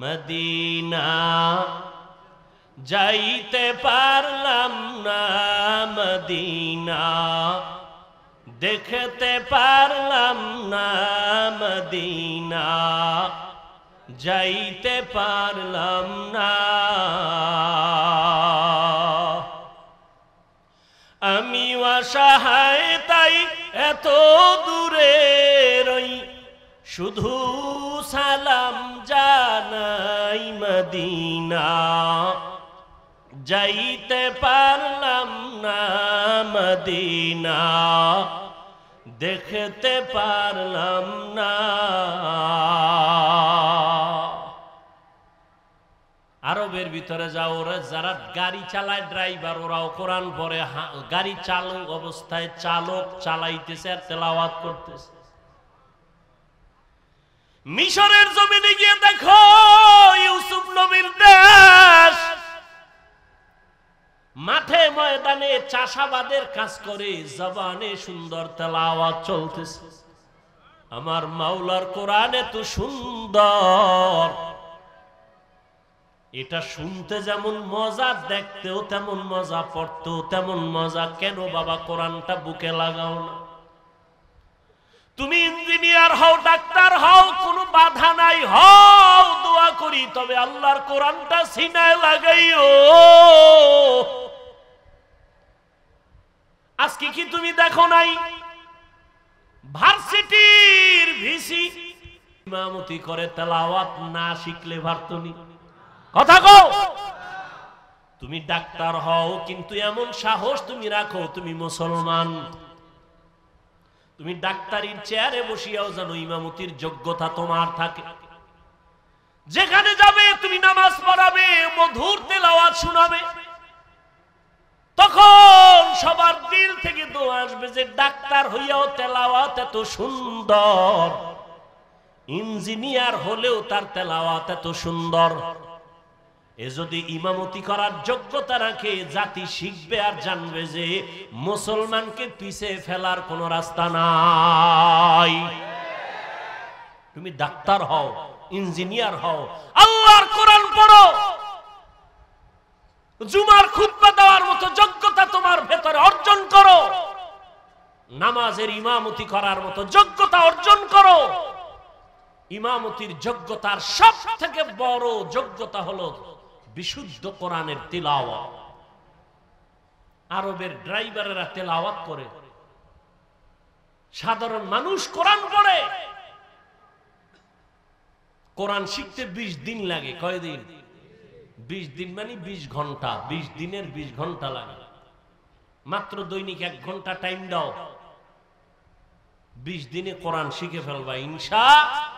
Medina যাইতে পারলাম না, মদিনা দেখতে পারলাম না, মদিনা যাইতে পারলাম না। আমি অসহায় তাই এত দূরে রই, শুধু সালাম জানাই, মদিনা যাইতে পারলাম না, মদিনা দেখতে পারলাম না। আরবের ভিতরে যাও, ওরা যারা গাড়ি চালায় ড্রাইভার, ওরাও কোরআন পড়ে, গাড়ি চালক অবস্থায় চালক চালাইতেছে আর তেলাওয়াত করতেছে। মিশরের জমিনে গিয়ে দেখো, ইউসুফ নবীর দেশ, মাঠে ময়দানে চাষাবাদের কাজ করে, জবানে সুন্দর তেলাওয়াত চলতেছে। আমার মাওলার কোরআন এত সুন্দর, এটা শুনতে যেমন মজা, দেখতেও তেমন মজা, পড়তেও তেমন মজা। কেন বাবা কোরআনটা বুকে লাগাও না? তুমি ইঞ্জিনিয়ার হও, ডাক্তার হও, কোনো বাধা নাই, হও, দোয়া করি, তবে আল্লাহর কোরআনটা সিনায় লাগাইও। আজকে কি তুমি দেখো নাই ভার্সিটির ভিসি ইমামতি করে, তেলাওয়াত না শিখলে পারতনি? কথা কও। তুমি ডাক্তার হও, কিন্তু এমন সাহস তুমি রাখো তুমি মুসলমান, তুমি ডাক্তারির চেয়ারে বসিয়াও জানো ইমামতির যোগ্যতা তোমার থাকে। যেখানে যাবে তুমি নামাজ পড়াবে, মধুর তেলাওয়াত শোনাবে, তখন সবার দিল থেকে দোয়া আসবে যে ডাক্তার হইয়াও তেলাওয়াত এত সুন্দর, ইঞ্জিনিয়ার হলেও তার তেলাওয়াত এত সুন্দর। এ যদি ইমামতি করার যোগ্যতা রাখে, জাতি শিখবে আর জানবে যে মুসলমানকে পিছে ফেলার কোনো রাস্তা নাই। তুমি ডাক্তার হও, ইঞ্জিনিয়ার হও, আল্লাহর কোরআন পড়ো, জুমার খুতবা দেওয়ার মতো যোগ্যতা তোমার ভেতরে অর্জন করো, নামাজের ইমামতি করার মতো যোগ্যতা অর্জন করো। ইমামতির যোগ্যতার সব থেকে বড় যোগ্যতা হলো বিশুদ্ধ কোরআনের তিলাওয়াত। আরবের ড্রাইভারেরা তেলাওয়াত করে, সাধারণ মানুষ কোরআন পড়ে। কোরআন শিখতে 20 দিন লাগে। কয়দিন? 20 দিন মানে 20 ঘন্টা। 20 দিনের 20 ঘন্টা লাগে। মাত্র দৈনিক 1 ঘন্টা টাইম দাও, 20 দিনে কোরআন শিখে ফেলবা ইনশাআল্লাহ।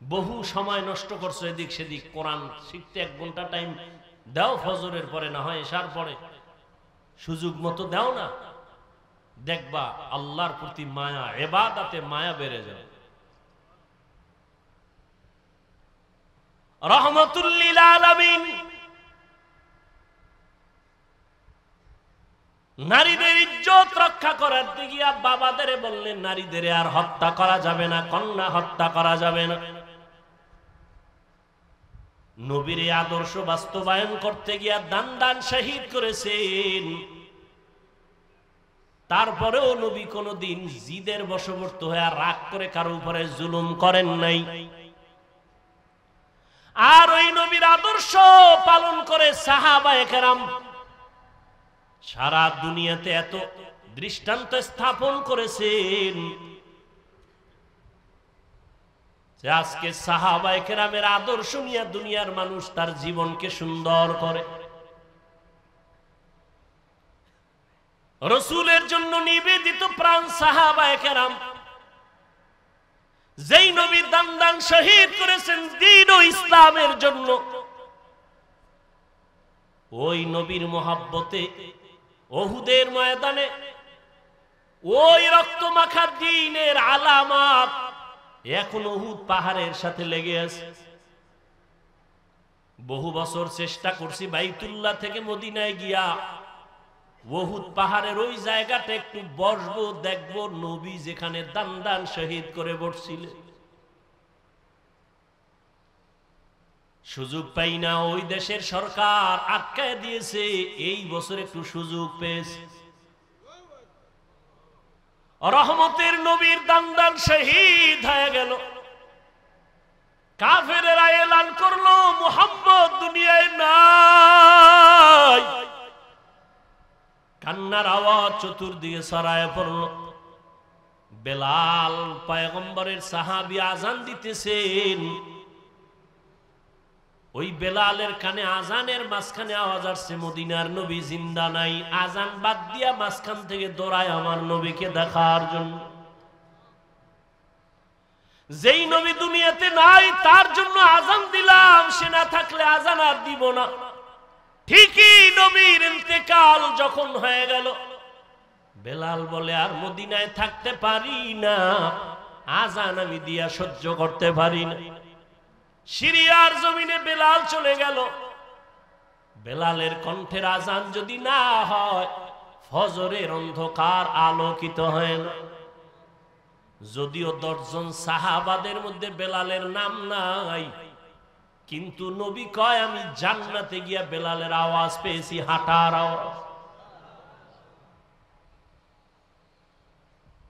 বহু সময় নষ্ট করছো এদিক সেদিক, কোরআন শিখতে 1 ঘন্টা টাইম দাও, ফজরের পরে না হয় এশার পরে, সুযোগ মতো দাও না, দেখবা আল্লাহর প্রতি মায়া, ইবাদতে মায়া বেড়ে যাবে। রাহমাতুল লিল আলামিন নারীদের ইজ্জত রক্ষা করার দিকে বাবাদের বললেন, নারীদের আর হত্যা করা যাবে না, কন্যা হত্যা করা যাবে না। নবীর আদর্শ বাস্তবায়ন করতে গিয়া দান দান শহীদ করেছেন। তারপরেও নবী কোনদিন জিদের বশবর্তী হয়ে রাগ করে কারো উপরে জুলুম করেন নাই। আর ওই নবীর আদর্শ পালন করে সাহাবায়ে কেরাম সারা দুনিয়াতে এত দৃষ্টান্ত স্থাপন করেছেন যে আজকে সাহাবায়ে কেরামের আদর্শ নিয়ে দুনিয়ার মানুষ তার জীবনকে সুন্দর করে। রাসূলের জন্য নিবেদিত প্রাণ সাহাবায়ে কেরাম, যেই নবী দান দান শহীদ করেছেন দ্বীন ও ইসলামের জন্য, ওই নবীর মোহাব্বতে উহুদের ময়দানে ওই রক্তমাখা দ্বীনের আলামত এখন উহুদ পাহাড়ের সাথে লেগে আছে। বহু বছর চেষ্টা করছি বাইতুল্লাহ থেকে মদিনায় গিয়া উহুদ পাহাড়ের ওই জায়গাটা একটু বসবো, দেখবো নবী যেখানে দান দান শহীদ করে বসছিলেন। সুযোগ পাই না। ওই দেশের সরকার আটকায় দিয়েছে, এই বছর একটু সুযোগ পেয়েছে। রহমতের নবীর দান্দান শহীদ হয়ে গেল। কাফেরেরা এলান করলো মুহাম্মদ দুনিয়ায় নাই। কান্নার আওয়াজ চতুর্দিকে ছড়ায় পড়ল। বেলাল পয়গম্বরের সাহাবী আজান দিতেছেন। ওই বেলালের কানে আজানের মাঝখানে আওয়াজ আসছে মদিনার নবী জিন্দা নাই। আজান বাদ দিয়া মাঝখান থেকে দৌড়ায় আমার নবীকে দেখার জন্য। যেই নবী দুনিয়াতে নাই তার জন্য আজান দিলাম, সে না থাকলে আজান আর দিব না। ঠিকই নবীর ইন্তেকাল যখন হয়ে গেল, বেলাল বলে আর মদিনায় থাকতে পারি না, আজান আমি দিয়া সহ্য করতে পারি না। সিরিয়ার জমিনে বেলাল চলে গেল। বেলালের কণ্ঠের আজান যদি না হয়, ফজরের অন্ধকার আলোকিত হয় না। যদিও 10 জন সাহাবাদের মধ্যে বেলালের নাম নাই, কিন্তু নবী কয় আমি জান্নাতে গিয়া বেলালের আওয়াজ পেয়েছি, হাঁটার আওয়াজ।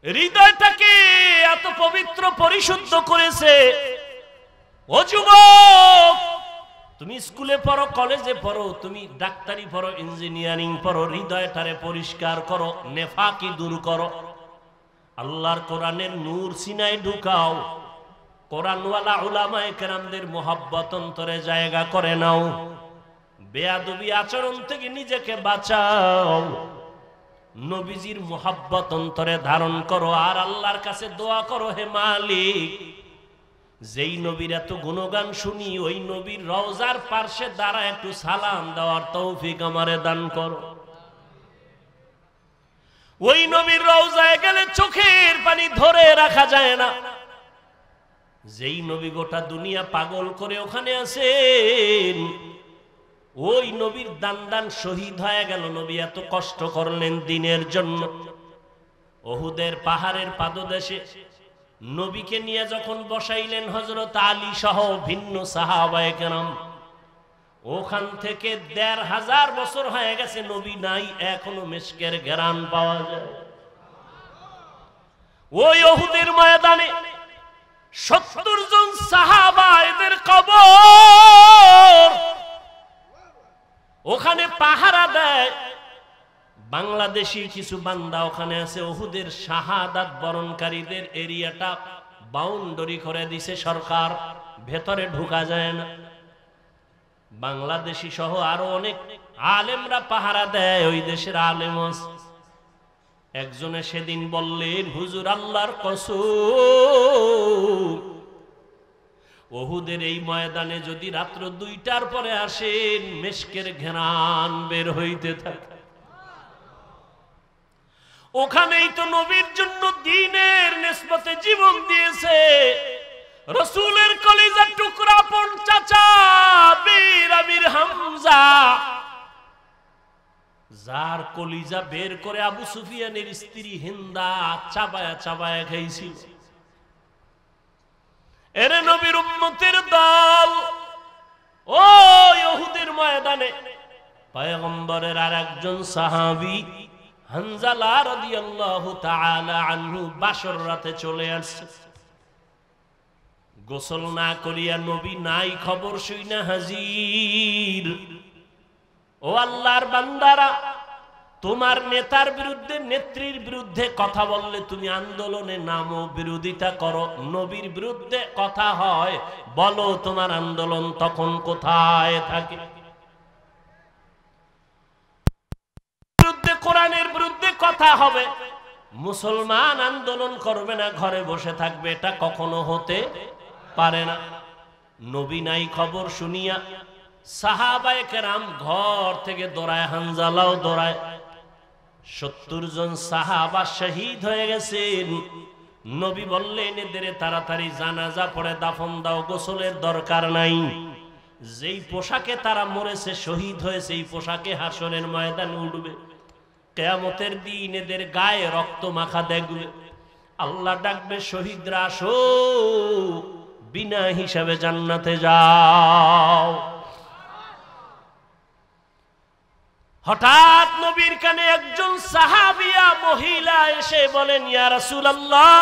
হৃদয়টাকে এত পবিত্র পরিশুদ্ধ করেছে। ও যুবক, তুমি স্কুলে পড়ো, কলেজে পড়ো, তুমি ডাক্তারি পড়ো, ইঞ্জিনিয়ারিং পড়ো, হৃদয়টারে পরিষ্কার করো, নেফাকি দূর করো। আল্লাহর কোরআনের নূর সিনায় ঢুকাও। কোরআনওয়ালা উলামায়ে কেরামদের মুহাব্বত অন্তরে জায়গা করে নাও। বেয়াদবি আচরণ থেকে নিজেকে বাঁচাও। নবীজির মুহাব্বত অন্তরে ধারণ করো আর আল্লাহর কাছে দোয়া করো, হে মালিক, যেই নবীর এত গুণগান শুনি ওই নবীর রওজার পার্শ্বে দাঁড়া একটু সালাম দেওয়ার তৌফিক আমারে দান করো। ওই নবীর রওজায় গেলে চোখের পানি ধরে রাখা যায় না। যেই নবী গোটা দুনিয়া পাগল করে ওখানে আছেন, ওই নবীর দান্দান শহীদ হয়ে গেল। নবী এত কষ্ট করলেন দিনের জন্য। উহুদের পাহাড়ের পাদদেশে নবীকে নিয়ে যখন বসাইলেন হযরত আলী সহ ভিন্ন সাহাবায়ে কেরাম, ওখান থেকে ১৫০০ বছর হয়ে গেছে নবী নাই, এখনো মিশকের ঘ্রাণ পাওয়া যায়। ওই উহুদের ময়দানে ৭০ জন সাহাবা, এদের কবর ওখানে পাহারা দেয়। বাংলাদেশি কিছু বান্দা ওখানে আছে। উহুদের শাহাদাত বরণকারীদের এরিয়াটা বাউন্ডারি করে দিছে সরকার, ভেতরে ঢোকা যায় না। বাংলাদেশি সহ আরো অনেক আলেমরা পাহারা দেয়, ওই দেশের আলেম। একজনে সেদিন বললেন, হুজুর আল্লাহর কসম, উহুদের এই ময়দানে যদি রাত্র ২টার পরে আসেন, মিশকের ঘ্রাণ বের হইতে থাকে। ওখানেই তো নবীর জন্য দ্বীনের নিসবতে জীবন দিয়েছে রাসূলের কলিজার টুকরা আপন চাচা বীর আমির হামজা, যার কলিজা বের করে আবু সুফিয়ানের স্ত্রী হিন্দা চাবায়া চাবায়া খাইছিল। এরে নবীর উম্মতের দল, ও উহুদের ময়দানে পয়গম্বরের আরেকজন সাহাবী হানজালা রাদিয়াল্লাহু তাআলা আনহু বাসর রাতে চলে আসছে। গোসল না করিয়া নবী নাই খবর শুইনা হাজির। ও আল্লাহর বান্দারা, তোমার নেতার বিরুদ্ধে, নেত্রীর বিরুদ্ধে কথা বললে তুমি আন্দোলনে নামো, বিরোধিতা করো। নবীর বিরুদ্ধে কথা হয়, বলো তোমার আন্দোলন তখন কোথায় থাকে? বিরুদ্ধে, কোরআনের বিরুদ্ধে কথা হবে, মুসলমান আন্দোলন করবে না, ঘরে বসে থাকবে, এটা কখনো হতে পারে না। নবী নাই খবর শুনিয়া সাহাবায়ে কেরাম ঘর থেকে দৌড়ায়, হানজালাও দৌড়ায়। ৭০ জন সাহাবা শহীদ হয়ে গেছেন। নবী বললেন, এদের তাড়াতাড়ি জানাজা পড়ে দাফন দাও, গোসলের দরকার নাই। যেই পোশাকে তারা মরেছে, শহীদ হয়েছে, এই পোশাকে হাসরের ময়দানে উঠবে। কিয়ামতের দিন এদের গায়ে রক্ত মাখা দেখবে। আল্লাহ ডাকবে, শহীদরা আসো, বিনা হিসাবে জান্নাতে যাও। হঠাৎ নবীর কানে একজন সাহাবিয়া মহিলা এসে বলেন, ইয়া রাসূলুল্লাহ,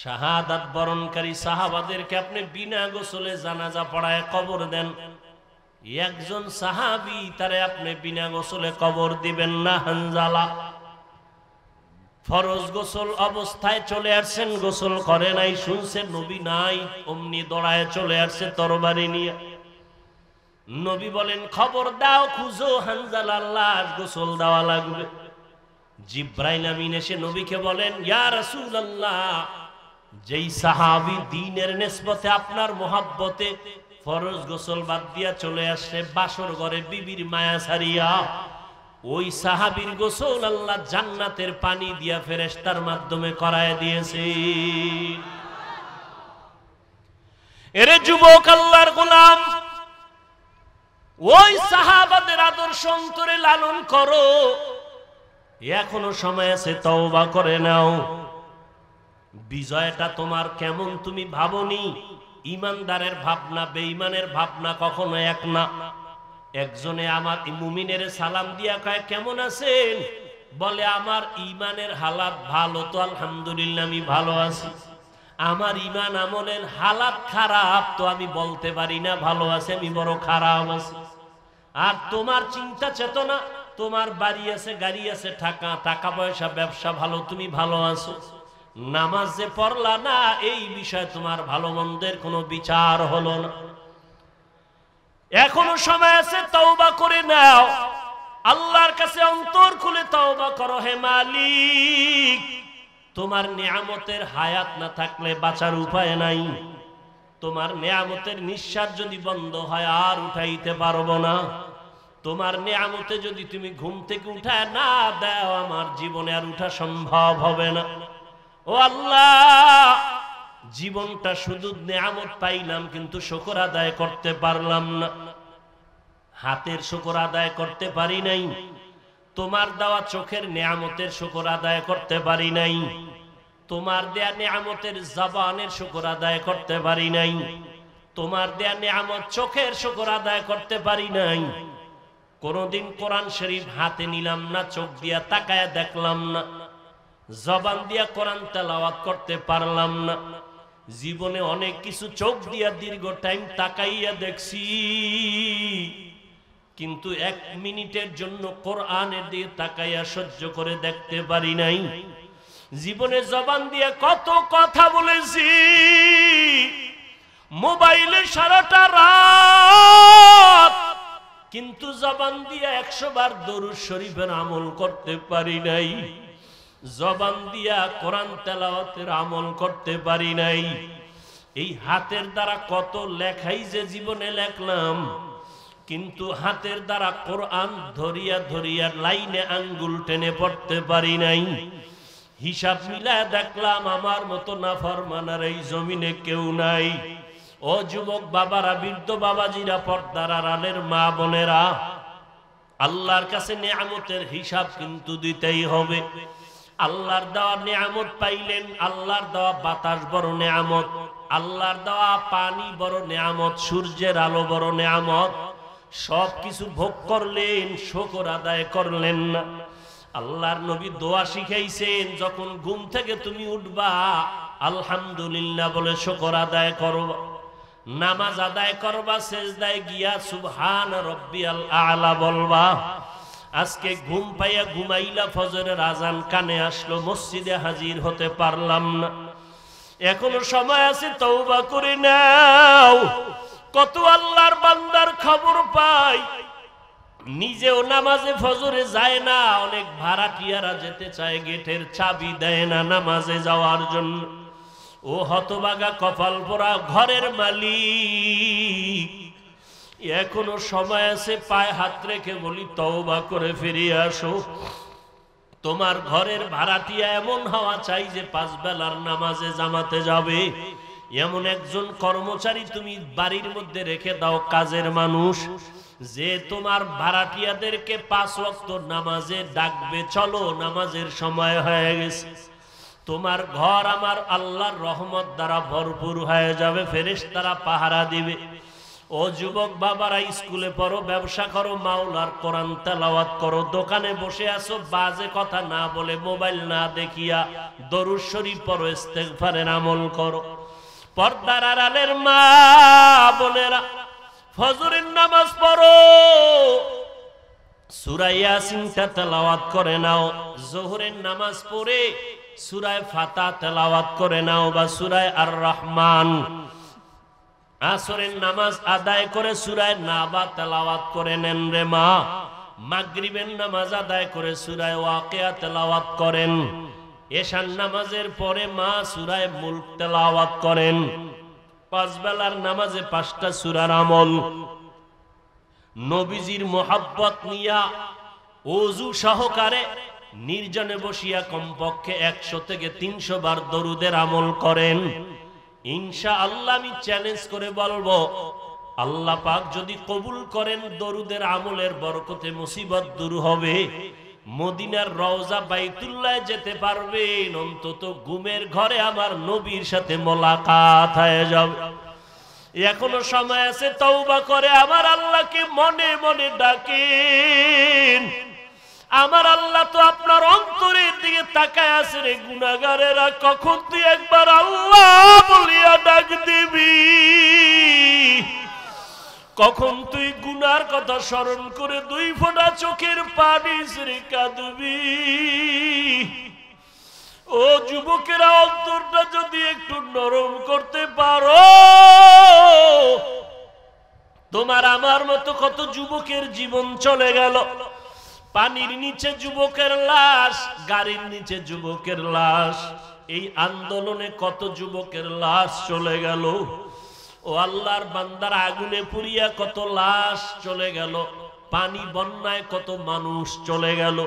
শাহাদাত বরণকারী সাহাবাদেরকে আপনি বিনা গোসলে জানাজা পড়ায় কবর দেন, একজন সাহাবী তারে আপনি বিনা গোসলে কবর দিবেন না। হানজালা ফরজ গোসল অবস্থায় চলে আসছেন, গোসল করে নাই, শুনছেন নবী নাই, অমনি দৌড়ায় চলে আসছে তরবারি নিয়ে। নবী বলেন, খবর দাও, খুঁজো হানজালার লাশ, গোসল দেওয়া লাগবে। জিব্রাইল আমিন এসে নবীকে বলেন, ইয়া রাসূলুল্লাহ, যেই সাহাবী দ্বীনের নিসবতে আপনার মোহাব্বতে ফরজ গোসল বাদ দিয়া চলে আসছে বাসর ঘরে বিবির মায়া ছাড়িয়া, ওই সাহাবীর গোসল আল্লাহ জান্নাতের পানি দিয়া ফেরেশতার মাধ্যমে করায় দিয়েছে। এরে যুবক, আল্লাহর গোলাম, ওই সাহাবাদের আদর্শ অন্তরে লালন করো, এখনো সময় আছে, তওবা করে নাও। বিজয়টা তোমার কেমন তুমি ভাবনি। ইমানদারের ভাবনা বেঈমানের ভাবনা কখনো এক না। একজনে আমার মুমিনের সালাম দিয়া কয়, কেমন আছেন? বলে, আমার ইমানের হালাত ভালো, তো আলহামদুলিল্লাহ আমি ভালো আছি। আমার ইমান আমলের হালাত খারাপ, তো আমি বলতে পারি না ভালো আছে, আমি বড় খারাপ আছি। আর তোমার চিন্তা চেতনা, তোমার বাড়ি আছে, গাড়ি আছে, টাকা পয়সা, ব্যবসা ভালো, তুমি ভালো আছো। নামাজ যে পড়লা না, এই বিষয়ে তোমার ভালো মন্দের কোনো বিচার হলো না। এখনো সময় আছে, তওবা করে নাও। আল্লাহর কাছে অন্তর খুলে তওবা করো। হে মালিক, তোমার নিয়ামতের হায়াত না থাকলে বাঁচার উপায় নাই। তোমার নিয়ামতের নিঃশ্বাস যদি বন্ধ হয় আর উঠাইতে পারবো না। তোমার নিয়ামতে যদি তুমি ঘুম থেকে উঠায় না দাও, আমার জীবনে আর উঠা সম্ভব হবে না। ও আল্লাহ, জীবনটা শুধু নিয়ামত পাইলাম, কিন্তু শুকর আদায় করতে পারলাম না। হাতের শুকর আদায় করতে পারি নাই, তোমার দেওয়া চোখের নিয়ামতের শুকর আদায় করতে পারি নাই, তোমার দেয়া নিয়ামতের জবানের শুকর আদায় করতে পারি নাই, তোমার দেয়া নিয়ামত চোখের শুকর আদায় করতে পারি নাই। কোনদিন কোরআন শরীফ হাতে নিলাম না, চোখ দিয়া তাকায়া দেখলাম না, জবান দিয়া কোরআন তেলাওয়াত করতে পারলাম না। জীবনে অনেক কিছু চোখ দিয়া দীর্ঘ টাইম তাকাইয়া দেখছি, কিন্তু 1 মিনিটের জন্য কোরআনের দিকে তাকাইয়া সহ্য করে দেখতে পারি নাই। জীবনে জবান দিয়ে কত কথা বলেছি, মোবাইলে সারাটা রাত, কিন্তু জবান দিয়ে 100 বার দরুদ শরীফের আমল করতে পারি নাই। জবান দিয়া কোরআন তেলাওয়াতের আমল করতে পারি নাই। এই হাতের দ্বারা কত লেখাই যে জীবনে লেখলাম, কিন্তু হাতের দ্বারা কোরআন ধরিয়া ধরিয়া লাইনে আঙ্গুল টেনে পড়তে পারি নাই। হিসাব মিলায় দেখলাম আমার মতো নাফরমানের এই জমিনে কেউ নাই। ও যুবক বাবারা, বৃদ্ধ বাবাজিরা, পর্দার আড়ালের মা বোনেরা, আল্লাহর কাছে নিয়ামতের হিসাব কিন্তু দিতেই হবে। আল্লাহর দেওয়া নিয়ামত পাইলেন, আল্লাহর দেওয়া বাতাস বড় নিয়ামত, আল্লাহর দেওয়া পানি বড় নিয়ামত, সূর্যের আলো বড় নিয়ামত। সবকিছু ভোগ করলেন, শুকর আদায় করলেন না। আল্লাহর নবী দোয়া শিখাইছেন, যখন ঘুম থেকে তুমি উঠবা আলহামদুলিল্লাহ বলে শুকর আদায় করবা। নামাজ আদায় করবা, সেজদায় গিয়া সুবহান রাব্বিয়াল আ'লা বলবা। আজকে ঘুম পাইয়া ঘুমাইলা, ফজরের আজান কানে আসলো, মসজিদে হাজির হতে পারলাম না। এখনো সময় আছে, তওবা করে নাও। কত আল্লাহর বান্দার খবর পাই, নিজেও নামাজে ফজরে যায় না, অনেক ভাড়াটিয়ারা যেতে চায়, গেটের চাবি দেয় না নামাজে যাওয়ার জন্য। ও হতভাগা কপাল পোড়া ঘরের মালিক, এখনো সময় আছে, পায়ে হাত রেখে বলি তওবা করে ফিরে আসো। তোমার ঘরের ভাড়াটিয়া এমন হওয়া চাই যে 5 বেলার নামাজে জামাতে যাবে। এমন একজন কর্মচারী তুমি বাড়ির মধ্যে রেখে দাও, কাজের মানুষ, যে তোমার ভাড়াটিয়াদেরকে 5 ওয়াক্ত নামাজে ডাকবে, চলো নামাজের সময় হয়ে গেছে। তোমার ঘর আমার আল্লাহর রহমত দ্বারা ভরপুর হয়ে যাবে, ফেরেশতারা পাহারা দিবে। ও যুবক বাবারা, স্কুলে পড়ো, ব্যবসা করো, মাওলার কোরআন তেলাওয়াত করো, দোকানে বসে আছো, বাজে কথা না বলে, মোবাইল না দেখিয়া দরুদ শরীফ পড়ো, ইস্তেগফারের আমল করো। পর্দার আড়ালের মা বোনেরা, ফজরের নামাজ পড়ো, সূরা ইয়াসিনটা তেলাওয়াত করে নাও। যোহরের নামাজ পড়ে সূরা ফাতিহা তেলাওয়াত করে নাও বা সূরা আর রহমান। আসরের নামাজ আদায় করে সূরা নাবা তেলাওয়াত করে নেন রে মা। মাগরিবের নামাজ আদায় করে সূরা ওয়াকিয়া তেলাওয়াত করেন। এশার নামাজের পরে মা সূরা মুলক তেলাওয়াত করেন। পাঁচ বেলার নামাজে 5টা সূরার আমল। নবীজির মোহাব্বত নিয়া ওযু সহকারে নির্জনে বসিয়া কমপক্ষে 100 থেকে 300 বার দরুদের আমল করেন। ইনশাআল্লাহ আমি চ্যালেঞ্জ করে বলবো, আল্লাহ পাক যদি কবুল করেন, দরুদের আমলের বরকতে মুসিবত দূর হবে। মদিনার রওজা বাইতুল্লাহ যেতে পারবেন, অন্তত ঘুমের ঘরে আমার নবীর সাথে মোলাকাত হয়ে যাবে। এখনো সময় আছে, তওবা করে আমার আল্লাহকে মনে মনে ডাকেন। আমার আল্লাহ তো আপনার অন্তরের দিকে তাকায় আছে রে গুনাহগারেরা, কখন তুই একবার আল্লাহ বলিয়া ডাক দিবি, কখন তুই গুনার কথা স্মরণ করে 2 ফোঁটা চোখের পানি ছেড়ে কাঁদবি। ও যুবকেরা, অন্তরটা যদি একটু নরম করতে পারো, তোমার আমার মতো কত যুবকের জীবন চলে গেল। পানির নিচে যুবকের লাশ, গাড়ির নিচে যুবকের লাশ, এই আন্দোলনে কত যুবকের লাশ চলে গেল। ও আল্লাহর বান্দার, আগুনে পুড়িয়া কত লাশ চলে গেল, পানি বন্যায় কত মানুষ চলে গেল।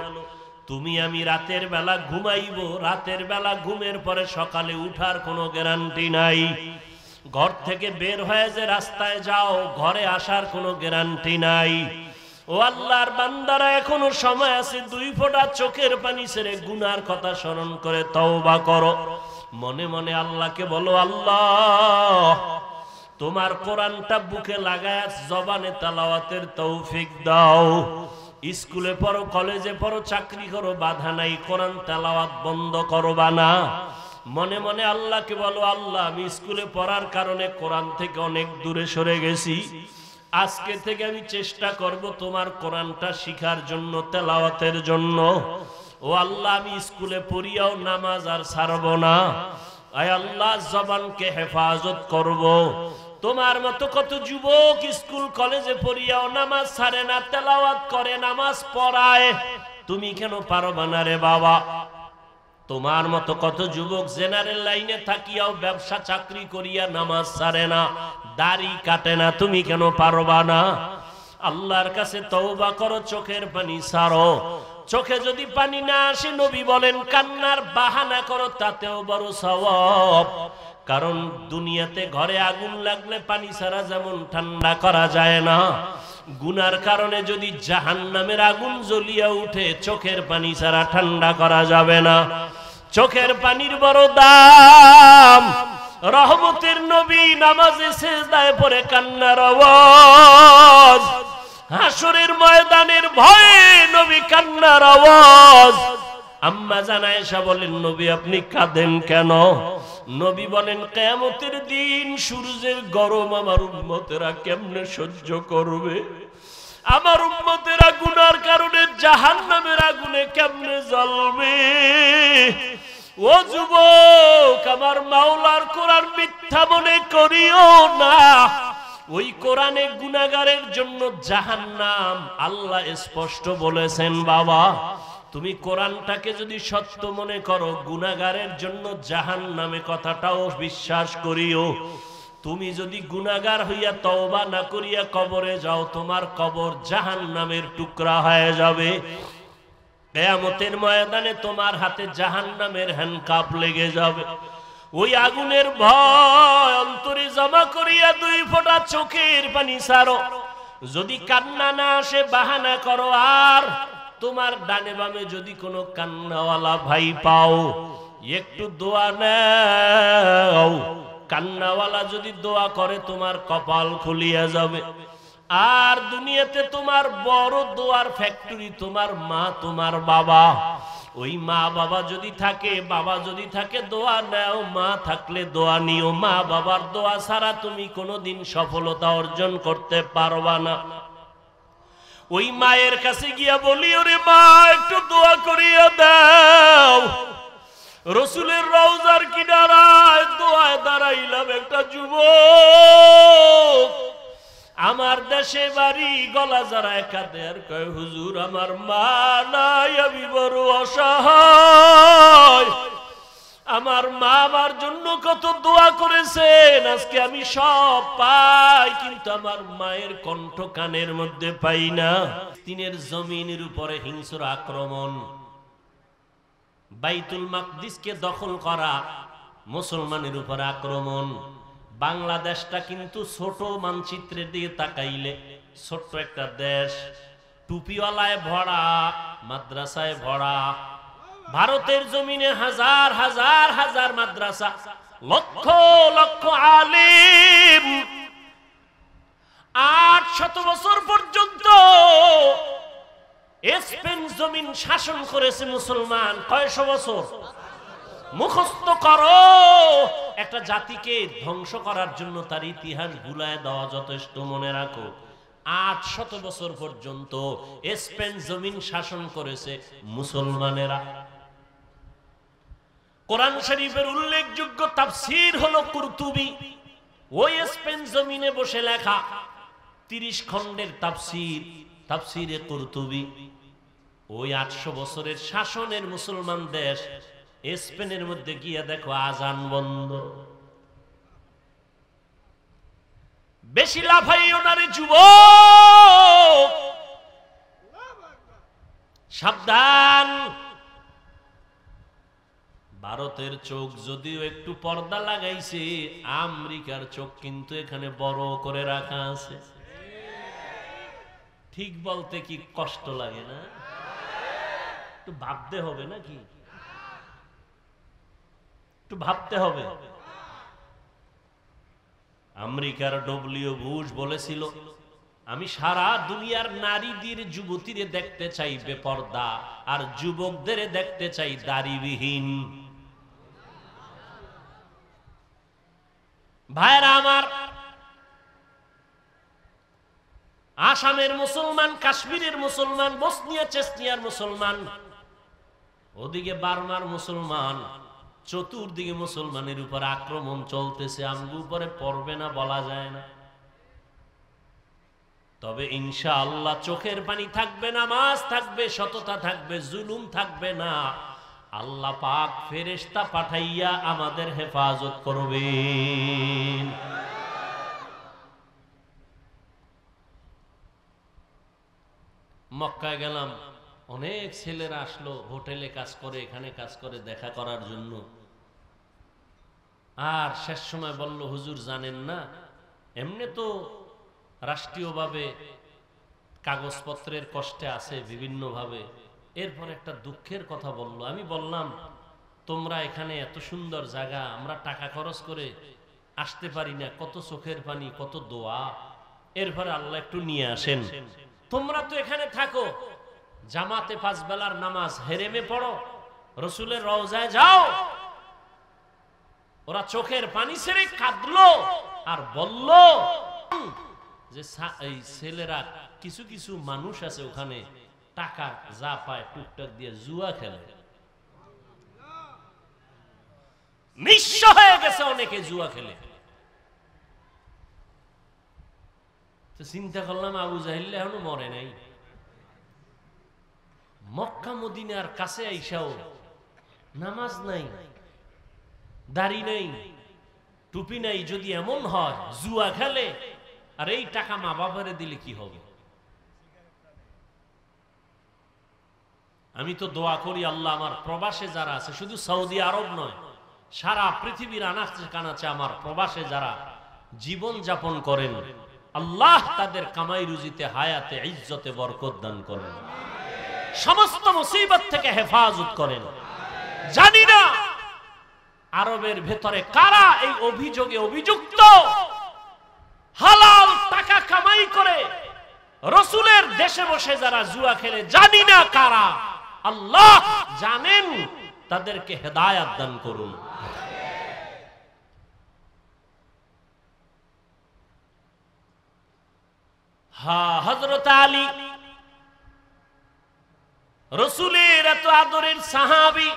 তুমি আমি রাতের বেলা ঘুমাইব, রাতের বেলা ঘুমের পরে সকালে উঠার কোনো গ্যারান্টি নাই। ঘর থেকে বের হয়ে যে রাস্তায় যাও, ঘরে আসার কোনো গ্যারান্টি নাই। ও আল্লাহর বান্দারা, এখনো সময় আছে, 2 ফোঁটা চোখের পানি ছেড়ে গুনার কথা স্মরণ করে তওবা করো। মনে মনে আল্লাহকে বলো, আল্লাহ তোমার কোরআনটা বুকে লাগায় জবানে তেলাওয়াতের তৌফিক দাও। স্কুলে পড়ো, কলেজে পড়ো, চাকরি করো, বাধা নাই, কোরআন তেলাওয়াত বন্ধ করবা না। মনে মনে আল্লাহকে বলো, আল্লাহ আমি স্কুলে পড়ার কারণে কোরআন থেকে অনেক দূরে সরে গেছি, আজকে থেকে আমি চেষ্টা করব তোমার কোরআনটা শিখার জন্য, তেলাওয়াতের জন্য। ও আল্লাহ, আমি স্কুলে পড়িয়াও নামাজ আর ছাড়ব না। আয় আল্লাহ, জবানকে হেফাজত করব। তোমার মতো কত যুবক স্কুল কলেজে পড়িয়াও নামাজ ছাড়ে না, তেলাওয়াত করে, নামাজ পড়ায়, তুমি কেন পারবা না রে বাবা? তোমার মতো কত যুবক জেনারেল লাইনে থাকিয়াও ব্যবসা চাকরি করিয়া নামাজ ছাড়ে না, দাড়ি কাটে না, তুমি কেন পারবা না? আল্লাহর কাছে তওবা করো, চোখের পানি ছাড়ো। চোখে যদি পানি না আসে, নবী বলেন কান্নার বাহানা করো, তাতেও বড় সওয়াব। কারণ দুনিয়াতে ঘরে আগুন লাগলে পানি ছাড়া যেমন ঠান্ডা করা যায় না, গুনার কারণে যদি জাহান্নামের আগুন জ্বলিয়া উঠে, চোখের পানি ছাড়া ঠান্ডা করা যাবে না। চোখের পানির বড় দাম। রহমতের নবী নামাজে সিজদায় পড়ে কান্নার আওয়াজ, হাসরের ময়দানের ভয়ে নবী কান্নার আওয়াজ। আম্মা জান আয়েশা বলেন, নবী আপনি কাঁদেন কেন? নবী বলেন, কিয়ামতের দিন সূর্যের গরম আমার উম্মতেরা কেমনে সহ্য করবে? আমার উম্মতেরা গুনার কারণে জাহান্নামের আগুনে কেমনে জ্বলবে? ও যুবক, আমার মাওলার কোরআন মিথ্যা মনে করিও না। ওই কোরআনে গুনাহগারের জন্য জাহান্নাম আল্লাহ স্পষ্ট বলেছেন। বাবা, তুমি কোরআনটাকে যদি সত্য মনে করো, গুনাহগারের জন্য জাহান্নামে কথাটাও বিশ্বাস করিও। তুমি যদি গুনাহগার হইয়া তওবা না করিয়া কবরে যাও, তোমার কবর জাহান্নামের টুকরা হয়ে যাবে। কিয়ামতের ময়দানে তোমার হাতে জাহান্নামের হ্যান্ডকাপ লেগে যাবে। ওই আগুনের ভয় অন্তরে জমা করিয়া 2 ফোঁটা চোখের পানি ছাড়ো। যদি কান্না না আসে, বাহানা করো। আর তোমার ডানে বামে যদি কোনো কান্নাওয়ালা ভাই পাও, একটু দোয়া নাও। কান্নাওয়ালা যদি দোয়া করে তোমার কপাল খুলিয়া যাবে। আর দুনিয়াতে তোমার বড় দোয়ার ফ্যাক্টরি তোমার মা তোমার বাবা। ওই মা বাবা যদি থাকে, বাবা যদি থাকে দোয়া নাও, মা থাকলে দোয়া নিও। মা বাবার দোয়া ছাড়া তুমি কোনোদিন সফলতা অর্জন করতে পারবা না। ওই মায়ের কাছে গিয়া বলি, ওরে মা একটু দোয়া করিয়া দাও। রসুলের রওজার কিনারায় দোয়ায় দাঁড়াইলাম একটা যুবক, আমার দেশে বাড়ি, গলা যারা একাদে, আর কয় হুজুর আমার মা নাই, আমি বড় অসহায়। আমার মা আমার জন্য কত দোয়া করেছেন, আজকে আমি সব পাই, কিন্তু আমার মায়ের কণ্ঠ কানের মধ্যে পাই না। তিনের জমিনের উপরে হিংস্র আক্রমণ, বাইতুল মাকদিসকে দখল করা, মুসলমানের উপর আক্রমণ। বাংলাদেশটা কিন্তু ছোট, মানচিত্রের দিকে তাকাইলে ছোট্ট একটা দেশ, টুপিওয়ালায় ভরা, মাদ্রাসায় ভরা। ভারতের জমিনে হাজার হাজার হাজার মাদ্রাসা, লক্ষ লক্ষ আলিম। 800 বছর পর্যন্ত স্পেন জমিন শাসন করেছে মুসলমান। কয়শো বছর? মুখস্থ করো। একটা জাতিকে ধ্বংস করার জন্য তার ইতিহাস ভুলায় দেওয়া যথেষ্ট। মনে রাখো 800 বছর পর্যন্ত স্পেন জমিন শাসন করেছে মুসলমানেরা। কোরআন শরীফের উল্লেখযোগ্য তাফসীর হলো কুরতুবী। ওই স্পেন জমিনে বসে লেখা 30 খণ্ডের তাফসীর, তাফসীরে কুরতুবী। ওই 800 বছরের শাসনের মুসলমান দেশ স্পেনের মধ্যে গিয়ে দেখো আজান বন্ধ। বেশি লাফাইও না রে যুবক, সাবধান। ভারতের চোখ যদিও একটু পর্দা লাগাইছে, আমেরিকার চোখ কিন্তু এখানে বড় করে রাখা আছে। ঠিক বলতে কি কষ্ট লাগে না? একটু ভাবতে হবে নাকি? একটু ভাবতে হবে। আমেরিকার ডব্লিউ বুশ বলেছিল, আমি সারা দুনিয়ার নারীদের, যুবতীরে দেখতে চাই বেপর্দা, আর যুবকদের দেখতে চাই দাড়িবিহীন। ভাইরা আমার, আসামের মুসলমান, কাশ্মীরের মুসলমান, বসনিয়া চেচনিয়ার মুসলমান, ওদিকে বার্মার মুসলমান, চতুর্দিকে মুসলমানের উপর আক্রমণ চলতেছে। আমগো উপরে পড়বে না বলা যায় না, তবে ইনশাআল্লাহ চোখের পানি থাকবে, নামাজ থাকবে, সততা থাকবে, জুলুম থাকবে না। আল্লাহ পাক ফেরেশতা পাঠাইয়া আমাদের হেফাজত করবেন। মক্কায় গেলাম, অনেক ছেলেরা আসলো, হোটেলে কাজ করে, এখানে কাজ করে, দেখা করার জন্য। আর শেষ সময় বলল, হুজুর জানেন না, এমনি তো রাষ্ট্রীয়ভাবে কাগজপত্রের কষ্টে আছে বিভিন্নভাবে। এরপর একটা দুঃখের কথা বলল। আমি বললাম, তোমরা এখানে এত সুন্দর জায়গা, আমরা টাকা খরচ করে আসতে পারি না, কত চোখের পানি, কত দোয়া। এরপরে আল্লাহ একটু নিয়ে আসেন। তোমরা তো এখানে থাকো, জামাতে 5 বেলার নামাজ হেরেমে পড়ো, রসুলের রওজায় যাও। ওরা চোখের পানি ছেড়ে কাঁদলো আর বলল যে এই ছেলেরা, কিছু কিছু মানুষ আছে ওখানে, টাকা যা পায় টুকটাক দিয়ে জুয়া খেলে। নিঃস্ব হয়ে গেছে অনেকে জুয়া খেলে। তো চিন্তা করলাম, আবু জাহিল এখনো মরে নাই। মক্কা মদিনার কাছে আইসাও নামাজ নাই, দাড়ি নাই, টুপি নাই। যদি এমন হয় জুয়া খেলে, আর এই টাকা মা বাবারে দিলে কি হবে? আমি তো দোয়া করি, আল্লাহ আমার প্রবাসে যারা আছে, শুধু সৌদি আরব নয়, সারা পৃথিবীর আনাচে কানাচে আমার প্রবাসে যারা জীবন যাপন করেন, আল্লাহ তাদের কামাই রুজিতে, হায়াতে, ইজ্জতে বরকত দান করেন, সমস্ত মুসিবত থেকে হেফাজত করেন। জানি না আরবের ভেতরে কারা এই অভিযোগে অভিযুক্ত? হালাল টাকা কামাই করে রাসূলের দেশে বসে যারা জুয়া খেলে, জানি না কারা, আল্লাহ জানেন, তাদেরকে হেদায়েত দান করুন। হযরত আলী রাসূলের এত আদরের সাহাবী,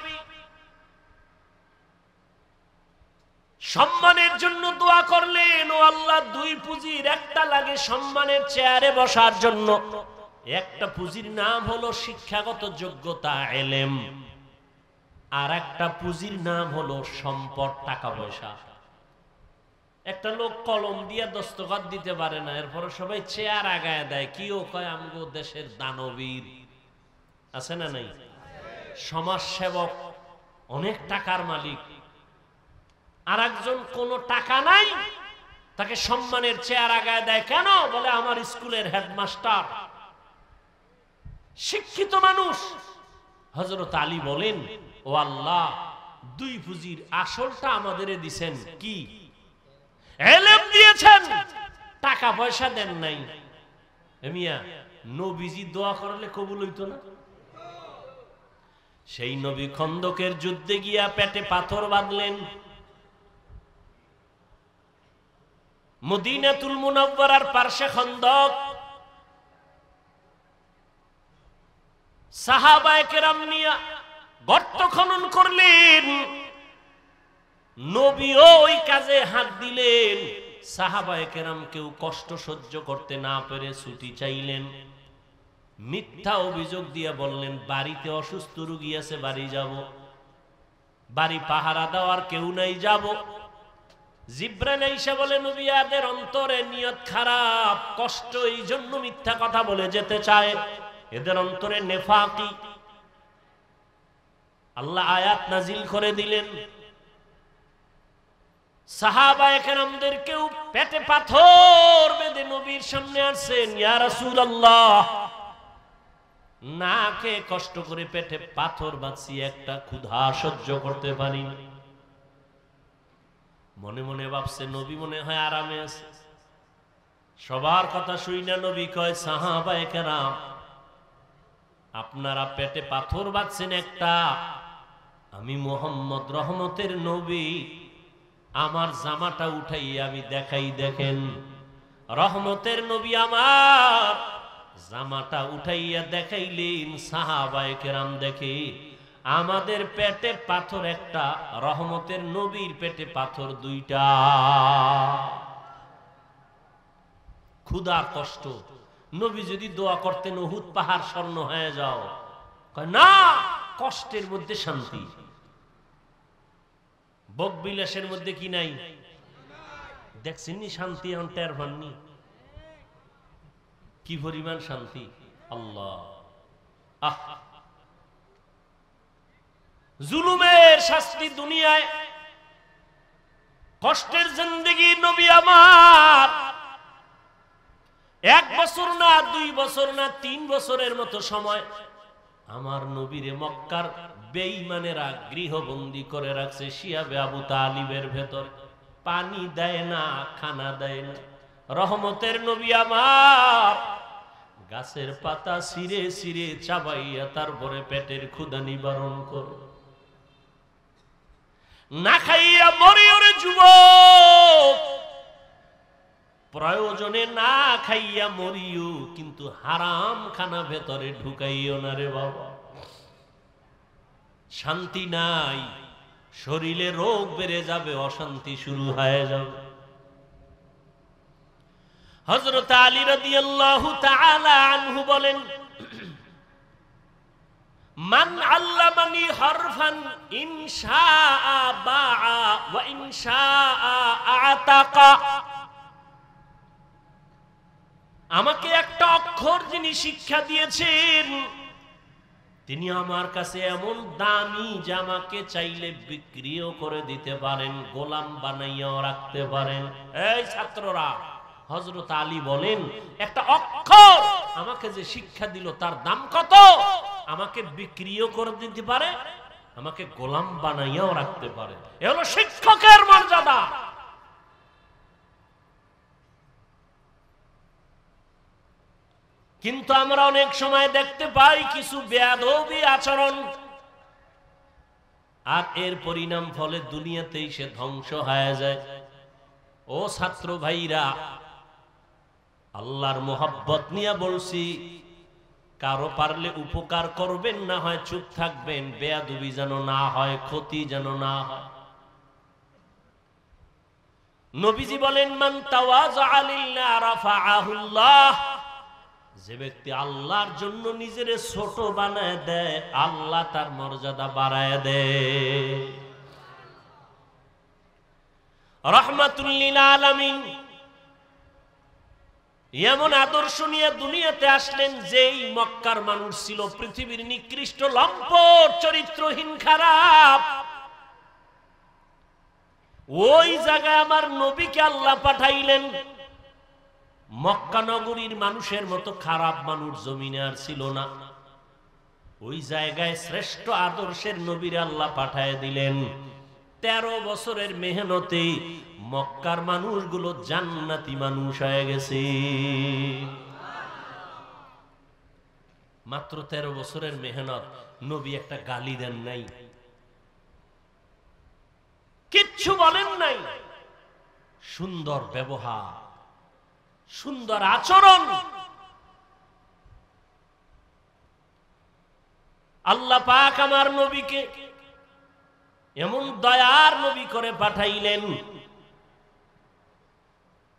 সম্মানের জন্য দোয়া করলেন, ও আল্লাহ, দুই পুঁজির একটা লাগে সম্মানের চেয়ারে বসার জন্য, একটা পুঁজির নাম হলো শিক্ষাগত যোগ্যতা ইলম, আর একটা পুঁজির নাম হলো সম্পদ টাকা পয়সা। একটা লোক কলম দিয়ে দস্তখত দিতে পারে না, এরপর সবাই চেয়ার আগায় দেয়, কিও কয় আমগো দেশের দানবীর, আছে না নাই? সমাজ সেবক, অনেক টাকার মালিক, আর একজন কোনো টাকা নাই, তাকে সম্মানের চেয়ার আগায় দেয় কেন? বলে আমার স্কুলের হেডমাস্টার, শিক্ষিত মানুষ। হযরত আলী বলেন, ও আল্লাহ, দুই পুঁজির আসলটা আমাদের দিছেন, কি? ইলম দিয়েছেন, টাকা পয়সা দেন নাই। মিয়া, নবীজি দোয়া করলে কবুল হইতো না? সেই নবী খন্দকের যুদ্ধে গিয়া পেটে পাথর বাঁধলেন, মদিনাতুল মুনাওয়ারার পার্শ্বে খন্দক, সাহাবায়ে কেরাম নিয়া গর্ত খনন করলেন, নবীও ওই কাজে হাত দিলেন। সাহাবায়ে কেরাম কেউ কষ্ট সহ্য করতে না পেরে ছুটি চাইলেন, মিথ্যা অভিযোগ দিয়ে বললেন বাড়িতে অসুস্থ রোগী আছে, বাড়ি যাব, বাড়ি পাহারা দেওয়ার কেউ নাই, যাব। জিবরাইল এসে বলে, নবীদের অন্তরে নিয়ত খারাপ, কষ্ট, এই জন্য মিথ্যা কথা বলে যেতে চায়, এদের অন্তরে নেফাকি। আল্লাহ আয়াত নাজিল করে দিলেন, সাহাবায়ে কেরামদের কেউ পেটে পাথর বেঁধে নবীর সামনে আসছেন, ইয়া রাসূলুল্লাহ, না কে কষ্ট করে পেটে পাথর বাঁধছি, একটা ক্ষুধা সহ্য করতে পারি। মনে মনে ভাবছে নবী মনে হয় আরামে আছে। সবার কথা শুই না নবী কয়, সাহাবায়ে কেরাম, আপনারা পেটে পাথর বাঁধছেন একটা, আমি মুহাম্মদ রহমতের নবী, আমার জামাটা উঠাইয়া আমি দেখাই, দেখেন। রহমতের নবী আমার জামাটা উঠাইয়া দেখাইলেন, সাহাবায়ে কেরাম দেখে আমাদের পেটে পাথর একটা, রহমতের নবীর পেটে পাথর দুইটা। ক্ষুধার কষ্ট, নবী যদি দোয়া করতেন উহুদ পাহাড় স্বর্ণ হয়ে যাও, না, কষ্টের মধ্যে শান্তি। ভোগ বিলাসের মধ্যে কি নাই? দেখছেননি শান্তি, এখন টের পাননি কি পরিমাণ শান্তি। আল্লাহ, আহ, জুলুমের শাস্তি দুনিয়ায়, কষ্টের জিন্দেগি। নবী আমার 1 বছর না, 2 বছর না, 3 বছরের মতো সময় আমার নবীরে মক্কার বেঈমানেরা গৃহবন্দী করে রাখছে শিয়াবে আবু তালিবের ভেতর, পানি দেয় না, খানা দেয় না। রহমতের নবী আমার গাছের পাতা ছিঁড়ে ছিঁড়ে চাবাইয়া তারপরে পেটের ক্ষুধা নিবারণ করে, না খাইয়া মরে ওরে যুবক, প্রয়োজনে না খাইয়া মরিও, কিন্তু হারাম খানা ভেতরে ঢুকাইও না রে বাবা। শান্তি নাই, শরীরে রোগ বেড়ে যাবে, অশান্তি শুরু হয়ে যাবে। হযরত আলী রাদিয়াল্লাহু তাআলা আনহু বলেন, মান আল্লামানি হারফান ইনশাআ বাআ ওয়া ইনশাআ আতাকা, আমাকে একটা অক্ষর যিনি শিক্ষা দিয়েছেন, তিনি আমার কাছে এমন দামি যে আমাকে চাইলে বিক্রিও করে দিতে পারেন, গোলাম বানাইয়াও রাখতে পারেন। এই ছাত্ররা, হযরত আলী বলেন, একটা অক্ষর আমাকে যে শিক্ষা দিল তার দাম কত? আমাকে বিক্রিও করে দিতে পারে, আমাকে গোলাম বানাইয়াও রাখতে পারে। এ হলো শিক্ষকের মর্যাদা। কিন্তু আমরা অনেক সময় দেখতে পাই কিছু বেয়াদবি আচরণ, আর এর পরিণাম ফলে দুনিয়াতেই সে ধ্বংস হয়ে যায়। ও ছাত্র ভাইরা, আল্লাহর মোহাব্বত নিয়ে বলছি, কারো পারলে উপকার করবেন, না হয় চুপ থাকবেন, বেয়াদবি যেন না হয়, ক্ষতি যেন না হয়। নবীজি বলেন, মান তাওয়াযা লিল্লাহ রাফাআহুল্লাহ, যে ব্যক্তি আল্লাহর জন্য নিজের ছোট বানায় দেয়, আল্লাহ তার মর্যাদা বাড়ায় দেয়। রাহমাতুল লিল আলামিন এমন আদর্শ নিয়ে দুনিয়াতে আসলেন, যেই মক্কার মানুষ ছিল পৃথিবীর নিকৃষ্ট, লম্পট, চরিত্রহীন, খারাপ। ওই জায়গায় আমার নবীকে আল্লাহ পাঠাইলেন। মক্কা নগরীর মানুষের মতো খারাপ মানুষ জমিনে আর ছিল না। ওই জায়গায় শ্রেষ্ঠ আদর্শের নবীর আল্লাহ পাঠায় দিলেন। 13 বছরের মেহনতে মক্কার মানুষগুলো জান্নাতি মানুষ হয়ে গেছে। মাত্র 13 বছরের মেহনত, নবী একটা গালি দেন নাই, কিচ্ছু বলেন নাই। সুন্দর ব্যবহার, সুন্দর আচরণ। আল্লাহ পাক আমার নবীকে এমন দয়ার নবী করে পাঠাইলেন।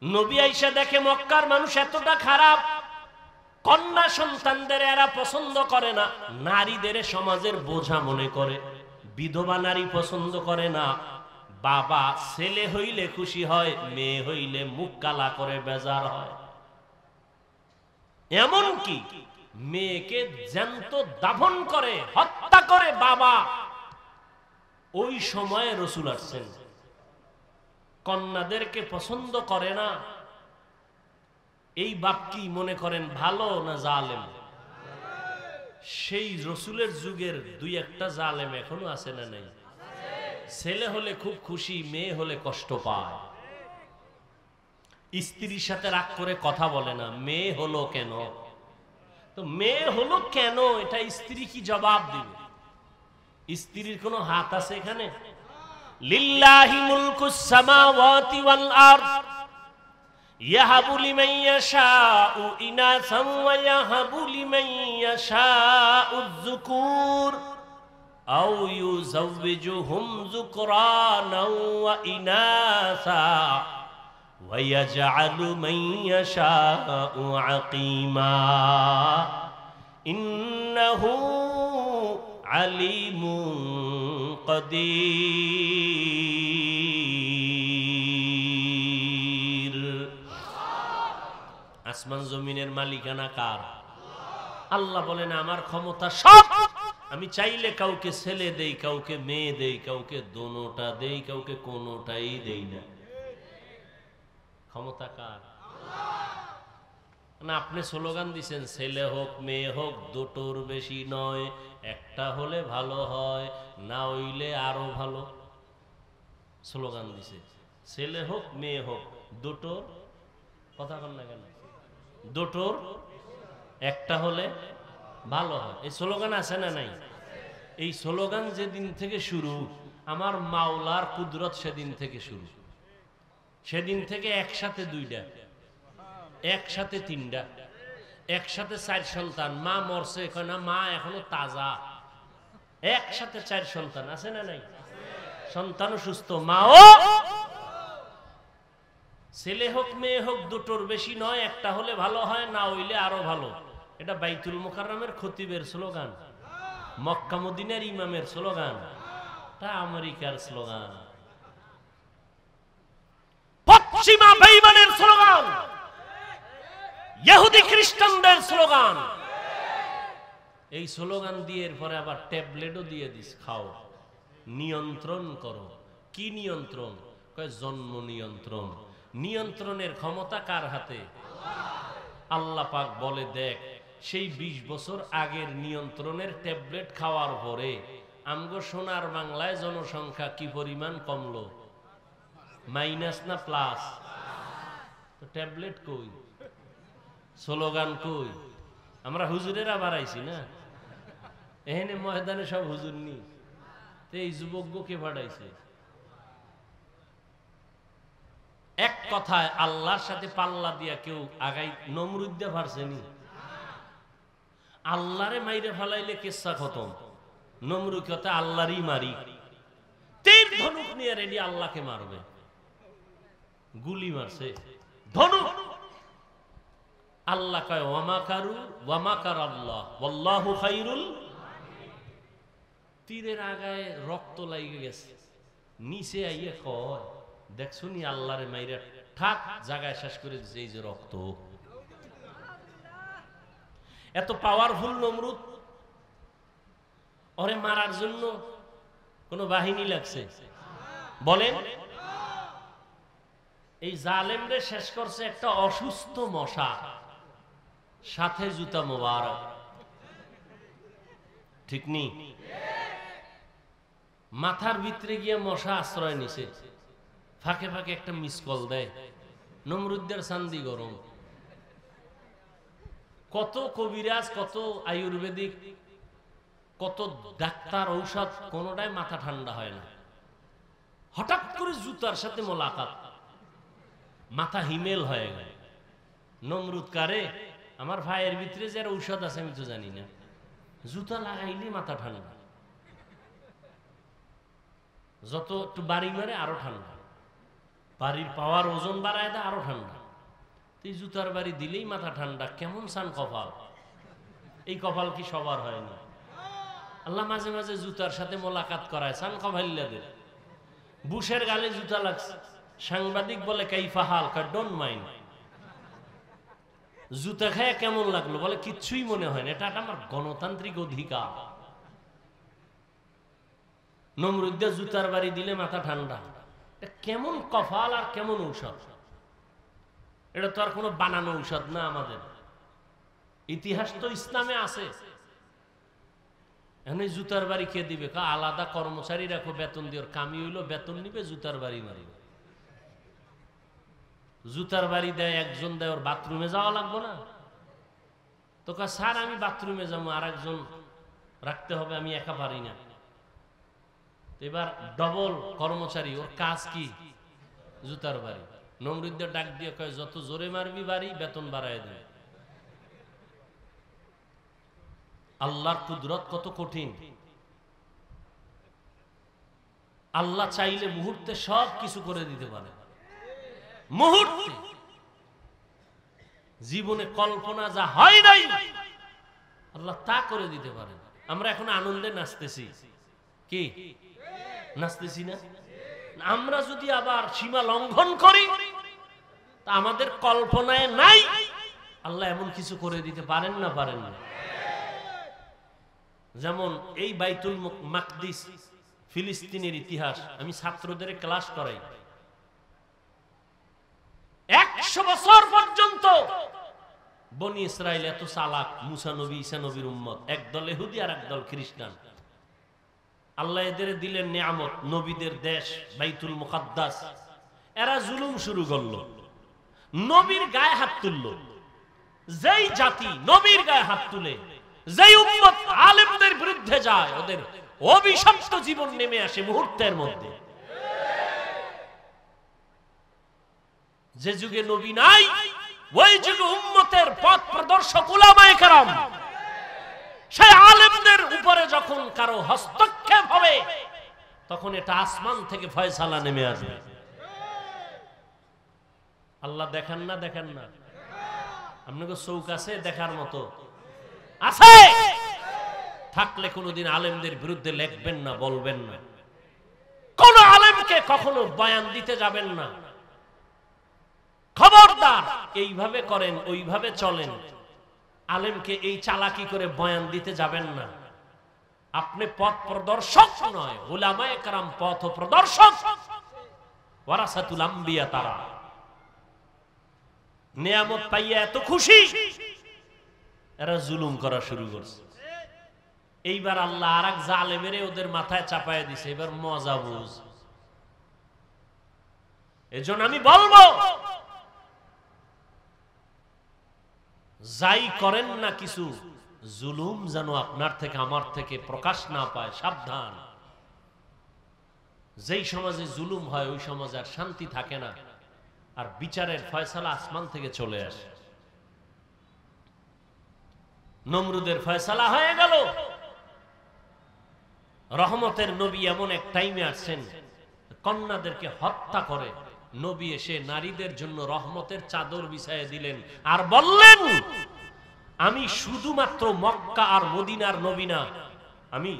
নবী আইসা দেখে মক্কার মানুষ এতটা খারাপ, কন্যা সন্তানদের এরা পছন্দ করে না, নারীদের সমাজের বোঝা মনে করে, বিধবা নারী পছন্দ করে না। বাবা ছেলে হইলে খুশি হয়, মেয়ে হইলে মুখ কালা করে বেজার হয়। এমন কি মেয়েকে জ্যান্ত দাফন করে, হত্যা করে বাবা। ওই সময়ে রাসূল আসছেন, কন্যাদেরকে পছন্দ করে না। এই বাপ কি মনে করেন ভালো না জালেম? সেই রাসূলের যুগের 2-1টা জালেম এখনো আছে না নাই? ছেলে হলে খুব খুশি, মেয়ে হলে কষ্ট পায়। স্ত্রীর সাথে রাগ করে কথা বলে না, মেয়ে হলো কেন? তো মেয়ে হলো কেন, এটা স্ত্রী কি জবাব দিবে? স্ত্রীর কোনো হাত আছে এখানে? লিল্লাহি মুলকুস সামাওয়াতি ওয়াল আরদ ইয়াহাবু লিমান ইয়াশাউ ইনাসান ওয়া ইয়াহাবু লিমান ইয়াশাউ যুকুর আও ইউযাওয়িজুহুম যুকরানাও ওয়া ইনাসা ওয়া ইয়াজআলু মান ইয়াশাউ আকিমা ইন্নাহু আলিমুন কাদির। আসমান জমিনের মালিকানা কার? আল্লাহ বলেন, আমার ক্ষমতা সব। আমি চাইলে কাউকে ছেলে দেই, কাউকে মেয়ে দেই, কাউকে দোনোটা দেই, কাউকে কোনোটাই দেই না। ক্ষমতা কার? না, আপনি স্লোগান দিছেন ছেলে হোক মেয়ে হোক দুটোর বেশি নয়, একটা হলে ভালো হয়, না হইলে আরো ভালো। স্লোগান দিছে ছেলে হোক মেয়ে হোক দুটোর, কথা বল না কেন? দুটোর একটা হলে ভালো হয়, এই স্লোগান আছে না নাই? এই স্লোগান যেদিন থেকে শুরু, আমার মাওলার কুদরত সেদিন থেকে শুরু। সেদিন থেকে একসাথে 2টা, একসাথে 3টা, একসাথে 4 সন্তান। মা মরছে কয় না, মা এখনো তাজা। একসাথে 4 সন্তান আছে না নাই? সন্তানও সুস্থ, মাও। ছেলে হোক মেয়ে হোক দুটোর বেশি নয়, একটা হলে ভালো হয়, না হইলে আরো ভালো। এটা বাইতুল মুকাররমের খতিবের স্লোগান, মক্কা মদিনার ইমামের স্লোগান, এটা আমেরিকার স্লোগান, পশ্চিমা বেঈমানের স্লোগান, ইহুদি খ্রিস্টানদের স্লোগান। এই স্লোগান দিয়ে এরপরে আবার ট্যাবলেটও দিয়ে দিস, খাও, নিয়ন্ত্রণ করো। কি নিয়ন্ত্রণ? কয় জন্ম নিয়ন্ত্রণ। নিয়ন্ত্রণের ক্ষমতা কার হাতে? আল্লাহ পাক বলে, দেখ সেই 20 বছর আগের নিয়ন্ত্রণের ট্যাবলেট খাওয়ার পরে আমগো সোনার বাংলায় জনসংখ্যা কি পরিমাণ কমলো, মাইনাস না প্লাস? তো ট্যাবলেট কই, স্লোগান কই? আমরা হুজুরেরা বাড়াইছি না, এখানে ময়দানে সব হুজুর নি, এই যুবককে বাড়াইছে। এক কথায় আল্লাহর সাথে পাল্লা দিয়া কেউ আগাই নমরুদ দিয়া পারছেনি? আল্লাহরে মাইরে ফেলাইলে কেসা খতম। নমরুদ কথা আল্লাহরই মারি, তীর ধনুক নিয়ে রেডি আল্লাহকে মারবে, গুলি মারছে ধনুক। আল্লাহ কয় ওয়া মাকারু ওয়া মাকার আল্লাহ ওয়াল্লাহু খায়রুল। তীরের আগায় রক্ত লাগে গেছে, নিচে আইয়ে কয় দেখছো নি আল্লাহরে মাইরা ঠাক জায়গায় শেষ করে দিছে, এই যে রক্ত। এত পাওয়ারফুল নমরুদ, ওরে মারার জন্য কোন বাহিনী লাগছে? বলেন, এই জালেমরে শেষ করছে একটা অসুস্থ মশা, সাথে জুতা মোবারক, ঠিক নি? মাথার ভিতরে গিয়ে মশা আশ্রয় নিছে, ফাঁকে ফাঁকে একটা মিস কল দেয়। নমরুদ্দের চান্দি গরম। কত কবিরাজ, কত আয়ুর্বেদিক, কত ডাক্তার, ঔষধ, কোনটাই মাথা ঠান্ডা হয় না। হঠাৎ করে জুতার সাথে মোলাকাত, মাথা হিমেল হয়ে গেল। নমরুদ কারে, আমার ভাইয়ের ভিতরে যে ঔষধ আছে আমি তো জানি না, জুতা লাগাইলে মাথা ঠান্ডা, যত একটু বাড়ি মারে আরো ঠান্ডা, বাড়ির পাওয়ার ওজন বাড়ায় দেয় আরো ঠান্ডা। এই জুতার বাড়ি দিলেই মাথা ঠান্ডা, কেমন সান কপাল! এই কপাল কি সবার হয়নি? আল্লাহ মাঝে মাঝে জুতার সাথে মোলাকাত করায় সান কপাল্লাদের। বুশের গালে জুতা লাগছে, সাংবাদিক বলে কাইফা হাল, ডোন্ট মাইন্ড। জুতা খায় কেমন লাগলো, বলে কিচ্ছুই মনে হয় না, এটা আমার গণতান্ত্রিক অধিকার। নমরুদ্দা জুতার বাড়ি দিলে মাথা ঠান্ডা, কেমন কপাল আর কেমন ঔষধ! এটা তো আর কোনো বানানো ঔষধ না, আমাদের ইতিহাস তো ইসলামে আছে। এখন জুতার বাড়ি কে দিবে? আলাদা কর্মচারী রাখো, বেতন দিয়ে, কামি হইলো বেতন নিবে, জুতার বাড়ি মারিবে। জুতার বাড়ি দেয় একজন, দেয় ওর বাথরুমে যাওয়া লাগবো না তো? স্যার আমি বাথরুমে যাবো, আর একজন রাখতে হবে, আমি একা পারি না। এবার ডবল কর্মচারী, ওর কাজ কি? জুতার বাড়ি। নমরুদ্দের ডাক দিয়ে কয় যত জোরে মারবি বাড়ি, বেতন বাড়ায় দেবে। আল্লাহর কুদরত কত কঠিন! আল্লাহ চাইলে মুহূর্তে সব কিছু করে দিতে পারে। মুহূর্তে জীবনে কল্পনা যা হয় নাই, আল্লাহ তা করে দিতে পারে। আমরা এখন আনন্দে নাচতেছি, কি নাচতেছি না? আমরা যদি আবার সীমা লঙ্ঘন করি, তা আমাদের কল্পনায় নাই আল্লাহ এমন কিছু করে দিতে পারেন না? পারেন না? যেমন এই বাইতুল মাকদিস, ফিলিস্তিনের ইতিহাস আমি ছাত্রদের ক্লাস করাই। 100 বছর পর্যন্ত বনি ইসরাইল এত চালাক, মুসা নবী, ঈসা নবীর উম্মত, একদল ইহুদি আর একদল খ্রিস্টান। আল্লাহ এদের দিলেন নিয়ামত, নবীদের দেশ বাইতুল মুকাদ্দাস। এরা জুলুম শুরু করলো, নবীর গায়ে হাত তুললো। যেই জাতি নবীর গায়ে হাত তুলে, যেই উম্মত আলেমদের বিরুদ্ধে যায়, ওদের অভিশপ্ত জীবন নেমে আসে মুহূর্তের মধ্যে। যে যুগে নবী নাই, ওই যুগে উম্মতের পথ প্রদর্শক উলামায়ে কেরাম, সেই আলেমদের উপরে যখন কারো হস্তক্ষেপ হবে, তখন এটা আসমান থেকে ফয়সালা নেমে আসবে। আল্লাহ দেখেন না? দেখেন না? আপনাকে চৌক আছে দেখার মতো? আছে। থাকলে কোনোদিন আলেমদের বিরুদ্ধে লিখবেন না, বলবেন না। কোন আলেমকে কখনো বয়ান দিতে যাবেন না। খবরদার, এইভাবে করেন, ওইভাবে চলেন, আলেমকে এই চালাকি করে বয়ান দিতে যাবেন না। আপনি পথ প্রদর্শক নয়, উলামায়ে কেরাম পথ প্রদর্শক, ওয়ারাসাতুল আম্বিয়া। তারা নিয়ামত পাইয়া এত খুশি, এরা জুলুম করা শুরু করছে। এইবার আল্লাহ আর এক জালেমেরে ওদের মাথায় চাপায় দিছে, এবার মজা বুঝ। এজন্য আমি বলবো, যাই করেন না কিছু, জুলুম যেন আপনার থেকে আমার থেকে প্রকাশ না পায়, সাবধান। যেই সমাজে জুলুম হয় ওই সমাজে আর শান্তি থাকে না, আর বিচারের ফয়সালা আসমান থেকে চলে আসে। নমরুদের ফয়সালা হয়ে গেল। রহমতের নবী এমন এক টাইমে আসছেন, কন্যাদেরকে হত্যা করে নবী এসে নারীদের জন্য রহমতের চাদর বিছাইয়ে দিলেন আর বললেন, আমি শুধুমাত্র মক্কা আর মদিনার নবী না, আমি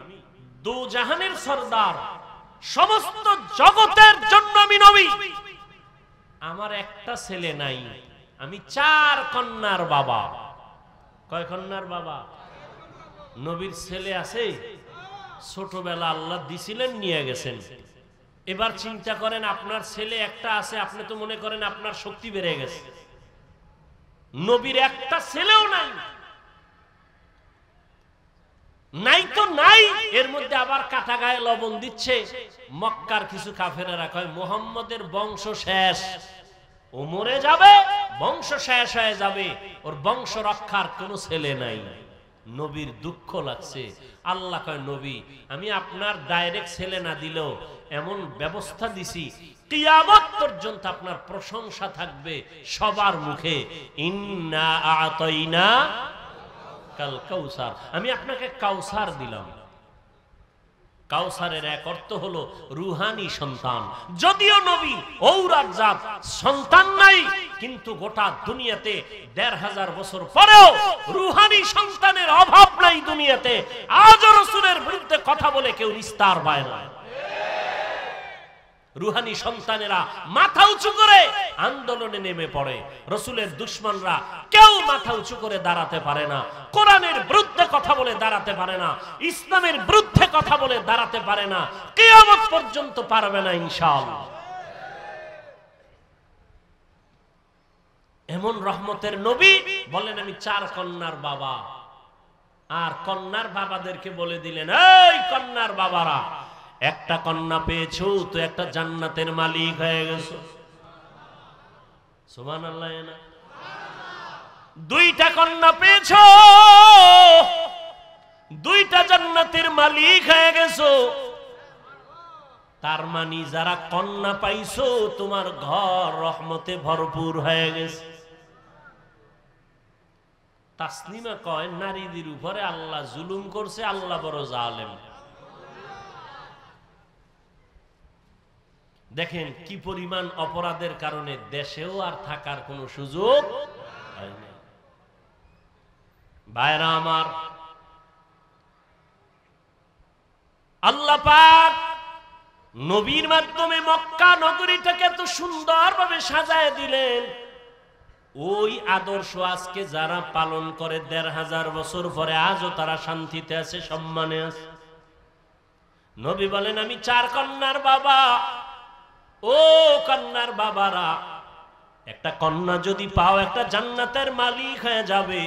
দো জাহানের সরদার, সমস্ত জগতের জন্য আমি নবী। আমার একটা ছেলে নাই, আমি 4 কন্যার বাবা। কয় কন্যার বাবা? নবীর ছেলে আছে, ছোটবেলা আল্লাহ দিছিলেন, নিয়ে গেছেন। এবার চিন্তা করেন, আপনার ছেলে একটা আছে, আপনি তো মনে করেন আপনার শক্তি বেড়ে গেছে। নবীর একটা ছেলেও নাই, নাই তো নাই। এর মধ্যে আবার কাটা গায়ে লবণ দিচ্ছে। মক্কার কিছু কাফেরেরা কয় মুহাম্মদের বংশ শেষ, ও মরে যাবে, বংশ শেষ হয়ে যাবে, ওর বংশ রক্ষার কোনো ছেলে নাই। নবীর দুঃখ লাগছে। আল্লাহ কয়, নবী আমি আপনার ডাইরেক্ট ছেলে না দিলেও এমন ব্যবস্থা দিছি, কিয়ামত পর্যন্ত আপনার প্রশংসা থাকবে সবার মুখে। ইন্না আতাইনা কাল কাউসার, আমি আপনাকে কাউসার দিলাম। কাউসারের এক অর্থ হলো রুহানি সন্তান। যদিও নবী ঔরাত জাত সন্তান নাই, কিন্তু গোটা দুনিয়াতে ১৫০০ বছর পরেও রুহানি সন্তানের অভাব নাই দুনিয়াতে। আজও রাসূলের বিরুদ্ধে কথা বলে কেউ নিস্তার পায় না। রুহানি সন্তানেরা মাথা উঁচু করে আন্দোলনে নেমে পড়ে। রাসূলের দুশমনরা কেউ মাথা উঁচু করে দাঁড়াতে পারে না, কোরআনের বিরুদ্ধে কথা বলে দাঁড়াতে পারে না, ইসলামের বিরুদ্ধে কথা বলে দাঁড়াতে পারে না, কিয়ামত পর্যন্ত পারবে না ইনশাআল্লাহ। এমন রহমতের নবী বলেন, আমি 4 কন্যার বাবা। আর কন্যার বাবাদেরকে বলে দিলেন, এই কন্যার বাবারা, একটা কন্যা পেয়েছো তো একটা জান্নাতের মালিক হয়ে গেছো। সুবহানাল্লাহ। না, 2টা কন্যা পেয়েছো, 2টা জান্নাতের মালিক হয়ে গেছো। তার মানে যারা কন্যা পাইছো তোমার ঘর রহমতে ভরপুর হয়ে গেছে। তাসলিমা কয়, নারীদের উপরে আল্লাহ জুলুম করছে, আল্লাহ বড় জালেম। দেখেন কি পরিমাণ অপরাধের কারণে দেশেও আর থাকার কোনো সুযোগ হয় না। ভাইরা আমার, আল্লাহ পাক নবীর মাধ্যমে মক্কা নগরীটাকে এত সুন্দরভাবে সাজায় দিলেন। ওই আদর্শ আজকে যারা পালন করে ১৫০০ বছর পরে আজও তারা শান্তিতে আছে, সম্মানে আছে। নবী বলেন, আমি 4 কন্যার বাবা। ও কন্যার বাবারা, একটা কন্যা যদি পাও একটা জান্নাতের মালিক হয়ে যাবে।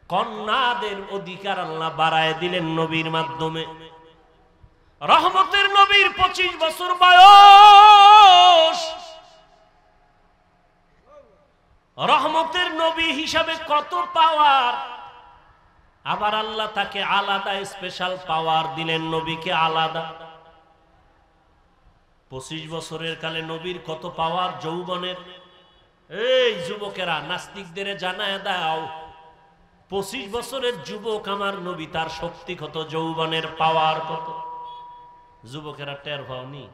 কন্যাদের অধিকার আল্লাহ বাড়ায় দিলেন নবীর মাধ্যমে। রহমতের নবীর 25 বছর বয়স। রহমতের নবী হিসাবে কত পাওয়ার। আবার আল্লাহ তাকে আলাদা স্পেশাল পাওয়ার দিলেন, নবীকে আলাদা। 25 বছরের কালে নবীর কত পাওয়ার যৌবনের। এই যুবকেরা, নাস্তিকদের জানায় দাও, 25 বছরের যুবক আমার নবী, তার শক্তি কত, যৌবনের পাওয়ার কত। যুবকেরা টের পাওনি?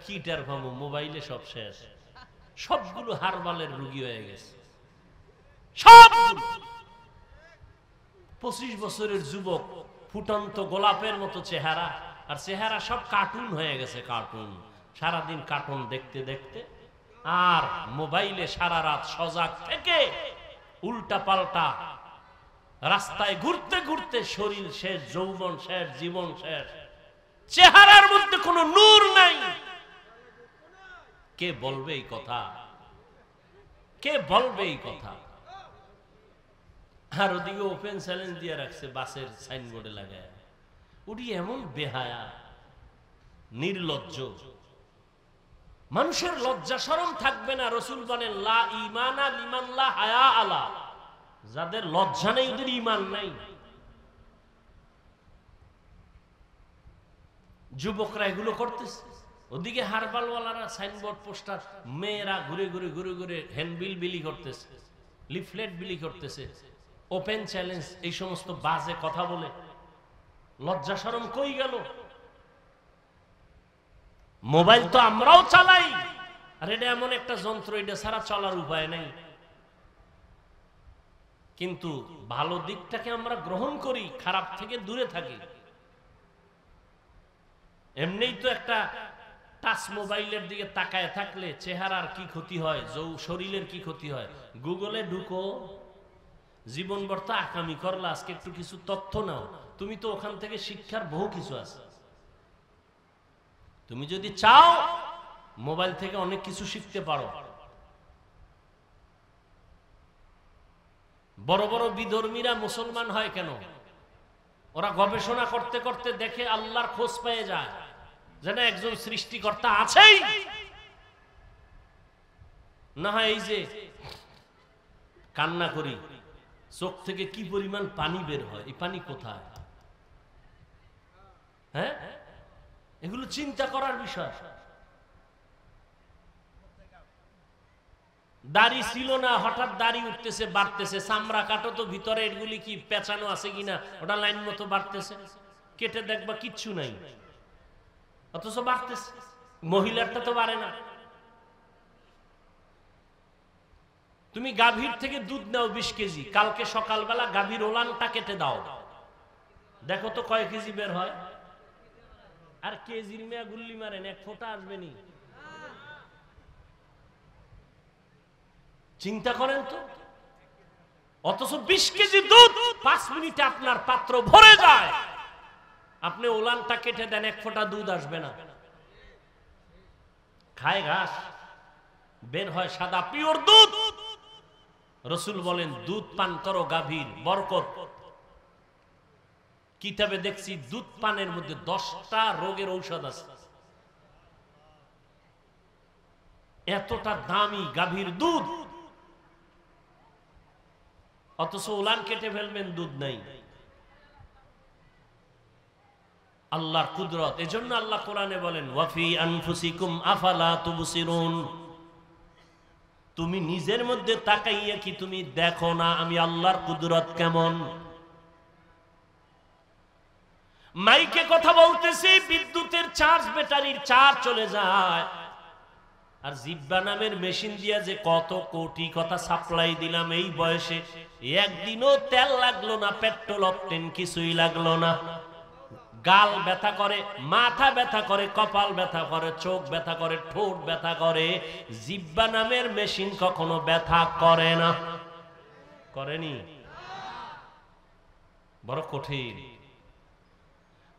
কি টের পাবো? মোবাইলে সব শেষ, সবগুলো হারবালের রোগী হয়ে গেছে সবগুলো। 25 বছরের যুবক, ফুটন্ত গোলাপের মতো চেহারা, আর চেহারা সব কার্টুন হয়ে গেছে, কার্টুন। সারাদিন কার্টুন দেখতে দেখতে আর মোবাইলে সারা রাত সজাগ থেকে উল্টা পাল্টা রাস্তায় ঘুরতে ঘুরতে শরীর শেষ, যৌবন শেষ, জীবন শেষ, চেহারার মধ্যে কোনো নূর নাই। কে বলবে এই কথা? কে বলবে এই কথা? আর ওদিকে ওপেন চ্যালেঞ্জ দিয়ে রাখছে বাসের সাইনবোর্ডে লাগায়। ওটি এমন বেহায়া, নির্লজ্জ, মানুষের লজ্জা শরম থাকবে না। রাসূল বলেন লা ঈমানা লিমান লা হায়া আলা, যাদের লজ্জা নেই ওদের ঈমান নাই। যুবকরা এগুলো করতেছে, ওদিকে হারবালওয়ালারা সাইনবোর্ড পোস্টার, মেয়েরা ঘুরে ঘুরে ঘুরে ঘুরে হ্যান্ডবিল বিলি করতেছে, লিফলেট বিলি করতেছে, ওপেন চ্যালেঞ্জ, এই সমস্ত বাজে কথা বলে। লজ্জা শরম কই গেল? মোবাইল তো আমরাও চালাই, আর এটা এমন একটা যন্ত্র, এটা ছাড়া চলার উপায় নাই। কিন্তু ভালো দিকটাকে আমরা গ্রহণ করি, খারাপ থেকে দূরে থাকি। এমনিই তো একটা টাচ মোবাইলের দিকে তাকায় থাকলে চেহারার কি ক্ষতি হয়, শরীরের কি ক্ষতি হয়। গুগলে ঢুকো, জীবনভর তো আকামি করলা, আজকে একটু কিছু তথ্য নাও, তুমি তো ওখান থেকে শিক্ষার বহু কিছু আছে। তুমি যদি চাও মোবাইল থেকে অনেক কিছু শিখতে পারো। বড় বড় বিধর্মীরা মুসলমান হয় কেন? ওরা গবেষণা করতে করতে দেখে আল্লাহর খোঁজ পেয়ে যায়, যেন একজন সৃষ্টিকর্তা আছেই। না হয় এই যে কান্না করি, চোখ থেকে কি পরিমাণ পানি বের হয়, এই পানি কোথায়? হ্যাঁ, এগুলো চিন্তা করার বিষয়। দাড়ি ছিল না, হঠাৎ দাড়ি উঠতেছে, বাড়তেছে, চামড়া কাটো তো ভিতরে এগুলি কি পেঁচানো আছে কিনা, ওটা লাইন মতো বাড়তেছে, কেটে দেখবা কিচ্ছু নাই, অথচ বাড়তেছে। মহিলারটা তো বাড়ে না। তুমি গাভীর থেকে দুধ নাও 20 কেজি, কালকে সকালবেলা গাভীর ওলানটা কেটে দাও, দেখো তো কয় কেজি বের হয়। আর কেজির মেয়া গুল্লি মারেন, এক ফোঁটা আসবে নি। চিন্তা করেন তো। অথচ 20 কেজি দুধ 5 মিনিটে আপনার পাত্র ভরে যায়, আপনি ওলানটা কেটে দেন, এক ফোঁটা দুধ আসবে না। খায় ঘাস, বের হয় সাদা পিওর দুধ। রাসূল বলেন দুধ পান করো গাভীর, বরকত। কিতাবে দেখছি দুধ পানের মধ্যে 10টা রোগের ঔষধ আছে। এতটা দামি গাভীর দুধ, অথচ উলান কেটে ফেলবেন, দুধ নাই। আল্লাহর কুদরত। এজন্য আল্লাহ কোরআনে বলেন ওয়াফি আনফুসিকুম আফালা তুবসিরুন, তুমি নিজের মধ্যে তাকাইয়া কি তুমি দেখো না আমি আল্লাহর কুদরত কেমন? মাইকে কথা বলতেছি, বিদ্যুতের চার্জ, ব্যাটারির চার্জ চলে যায়, আর জিব্বা নামের মেশিন দিয়া যে কত কোটি কথা সাপ্লাই দিলাম এই বয়সে, একদিনও তেল লাগলো না, পেট্রোল অকটেন কিছুই লাগলো না। গাল ব্যথা করে, মাথা ব্যথা করে, কপাল ব্যথা করে, চোখ ব্যথা করে, ঠোঁট ব্যথা করে, জিব্বা নামের মেশিন কখনো ব্যথা করে না। করেনি? বড় কঠিন।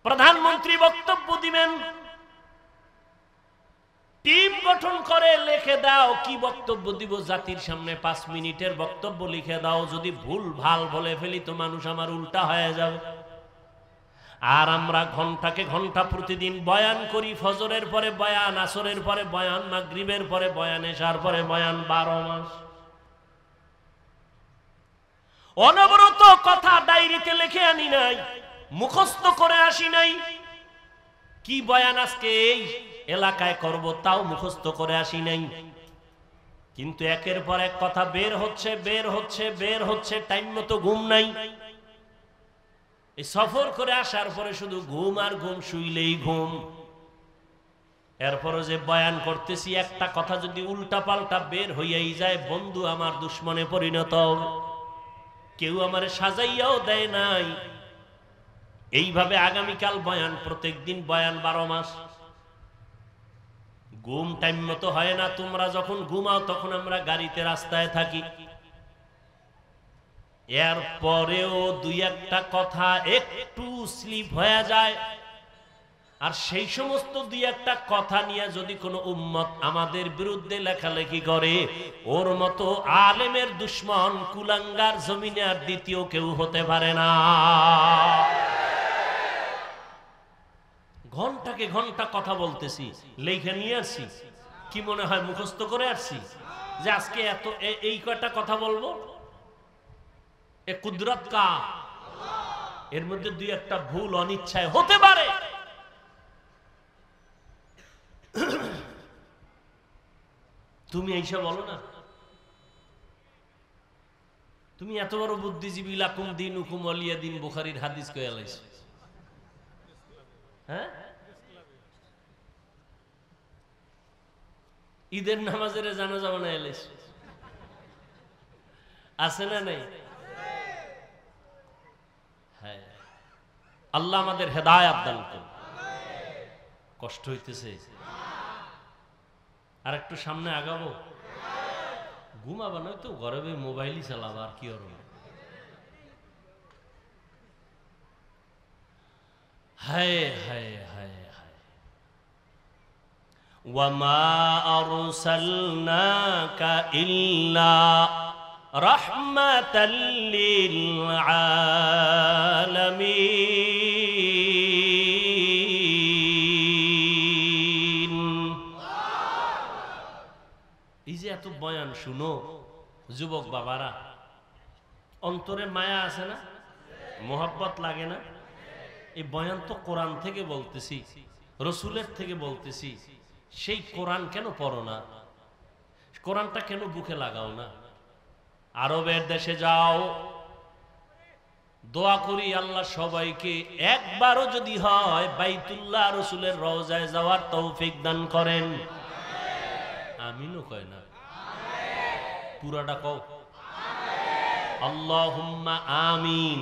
প্রধানমন্ত্রী বক্তব্য দিবেন, টিম গঠন করে লিখে দাও কি বক্তব্য দিব জাতির সামনে, 5 মিনিটের বক্তব্য লিখে দাও। যদি ভুল ভাল বলে ফেলি তো মানুষ আমার উল্টা হয়ে যাবে। আর আমরা ঘন্টাকে ঘন্টা প্রতিদিন বয়ান করি, ফজরের পরে বয়ান, আসরের পরে বয়ান, মাগরিবের পরে বয়ান, এশার পরে বয়ান, 12 মাস অনবরত কথা। ডায়েরিতে লিখে আনি নাই, মুখস্থ করে আসি নাই। কি বয়ান আজকে এই এলাকায় করব তাও মুখস্থ করে আসি নাই। কিন্তু একের পর এক কথা বের হচ্ছে, বের হচ্ছে, বের হচ্ছে, টাইম মতো ঘুম নাই। এই সফর করে আসার পরে শুধু ঘুম আর ঘুম, শুইলেই ঘুম। এরপরে যে বয়ান করতেছি, একটা কথা যদি উল্টা পাল্টা বের হইয়াই যায়, বন্ধু আমার দুশ্মনে পরিণত। কেউ আমারে সাজাইয়াও দেয় নাই। এইভাবে আগামীকাল বয়ান, প্রত্যেক দিন বয়ান, 12 মাস। ঘুম টাইম মতো হয় না। তোমরা যখন ঘুমাও তখন আমরা গাড়িতে, রাস্তায় থাকি। এরপরেও দুই একটা কথা একটু স্লিপ হয়ে যায়, আর সেই সমস্ত দুই একটা কথা নিয়ে যদি কোনো উম্মত আমাদের বিরুদ্ধে লেখালেখি করে, ওর মতো আলেমের দুশ্মন কুলাঙ্গার জমিনে আর দ্বিতীয় কেউ হতে পারে না। ঘন্টাকে ঘন্টা কথা বলতেছি, লেখা নিয়ে আসছি, কি মনে হয় মুখস্থ করে আসছি যে আজকে এত এই কয়টা কথা বলবো? এ কুদরত কা, এর মধ্যে দুই একটা ভুল অনিচ্ছায় হতে পারে। তুমি এইসব বলো না, তুমি এত বড় বুদ্ধিজীবী, লাকুম দীনুকুম ওয়ালিয়া দীন, বুখারীর হাদিস কইয়া লাইছো। হ্যাঁ, ঈদের নামাজের জানাজা বানায় লাইছো, আছে না নাই? হ্যাঁ, আল্লাহ আমাদের হেদায়েত দান করুন। কষ্ট হইতেছে, আর একটু সামনে আগাবো? ঘুমাবা নয় তো গরমে মোবাইলই চালাবা, আর কি করবো? হায় হায় হায় হায়। ওয়ামা আরসালনাকা ইল্লা রাহমাতাল লিল আলামিন। এই যে এত বয়ান শুনো যুবক বাবারা, অন্তরে মায়া আছে না? মোহাব্বত লাগে না? এই বয়ান তো কোরআন থেকে বলতেছি, রসুলের থেকে বলতেছি। সেই কোরআন কেন পড়ো না? কোরআনটা কেন বুকে লাগাও না? আরবের দেশে যাও, দোয়া করি আল্লাহ সবাইকে একবারও যদি হয় বাইতুল্লাহ রসুলের রওজায় যাওয়ার তৌফিক দান করেন। আমিনও কয় না, পুরাটা কও আল্লাহুম্মা আমিন।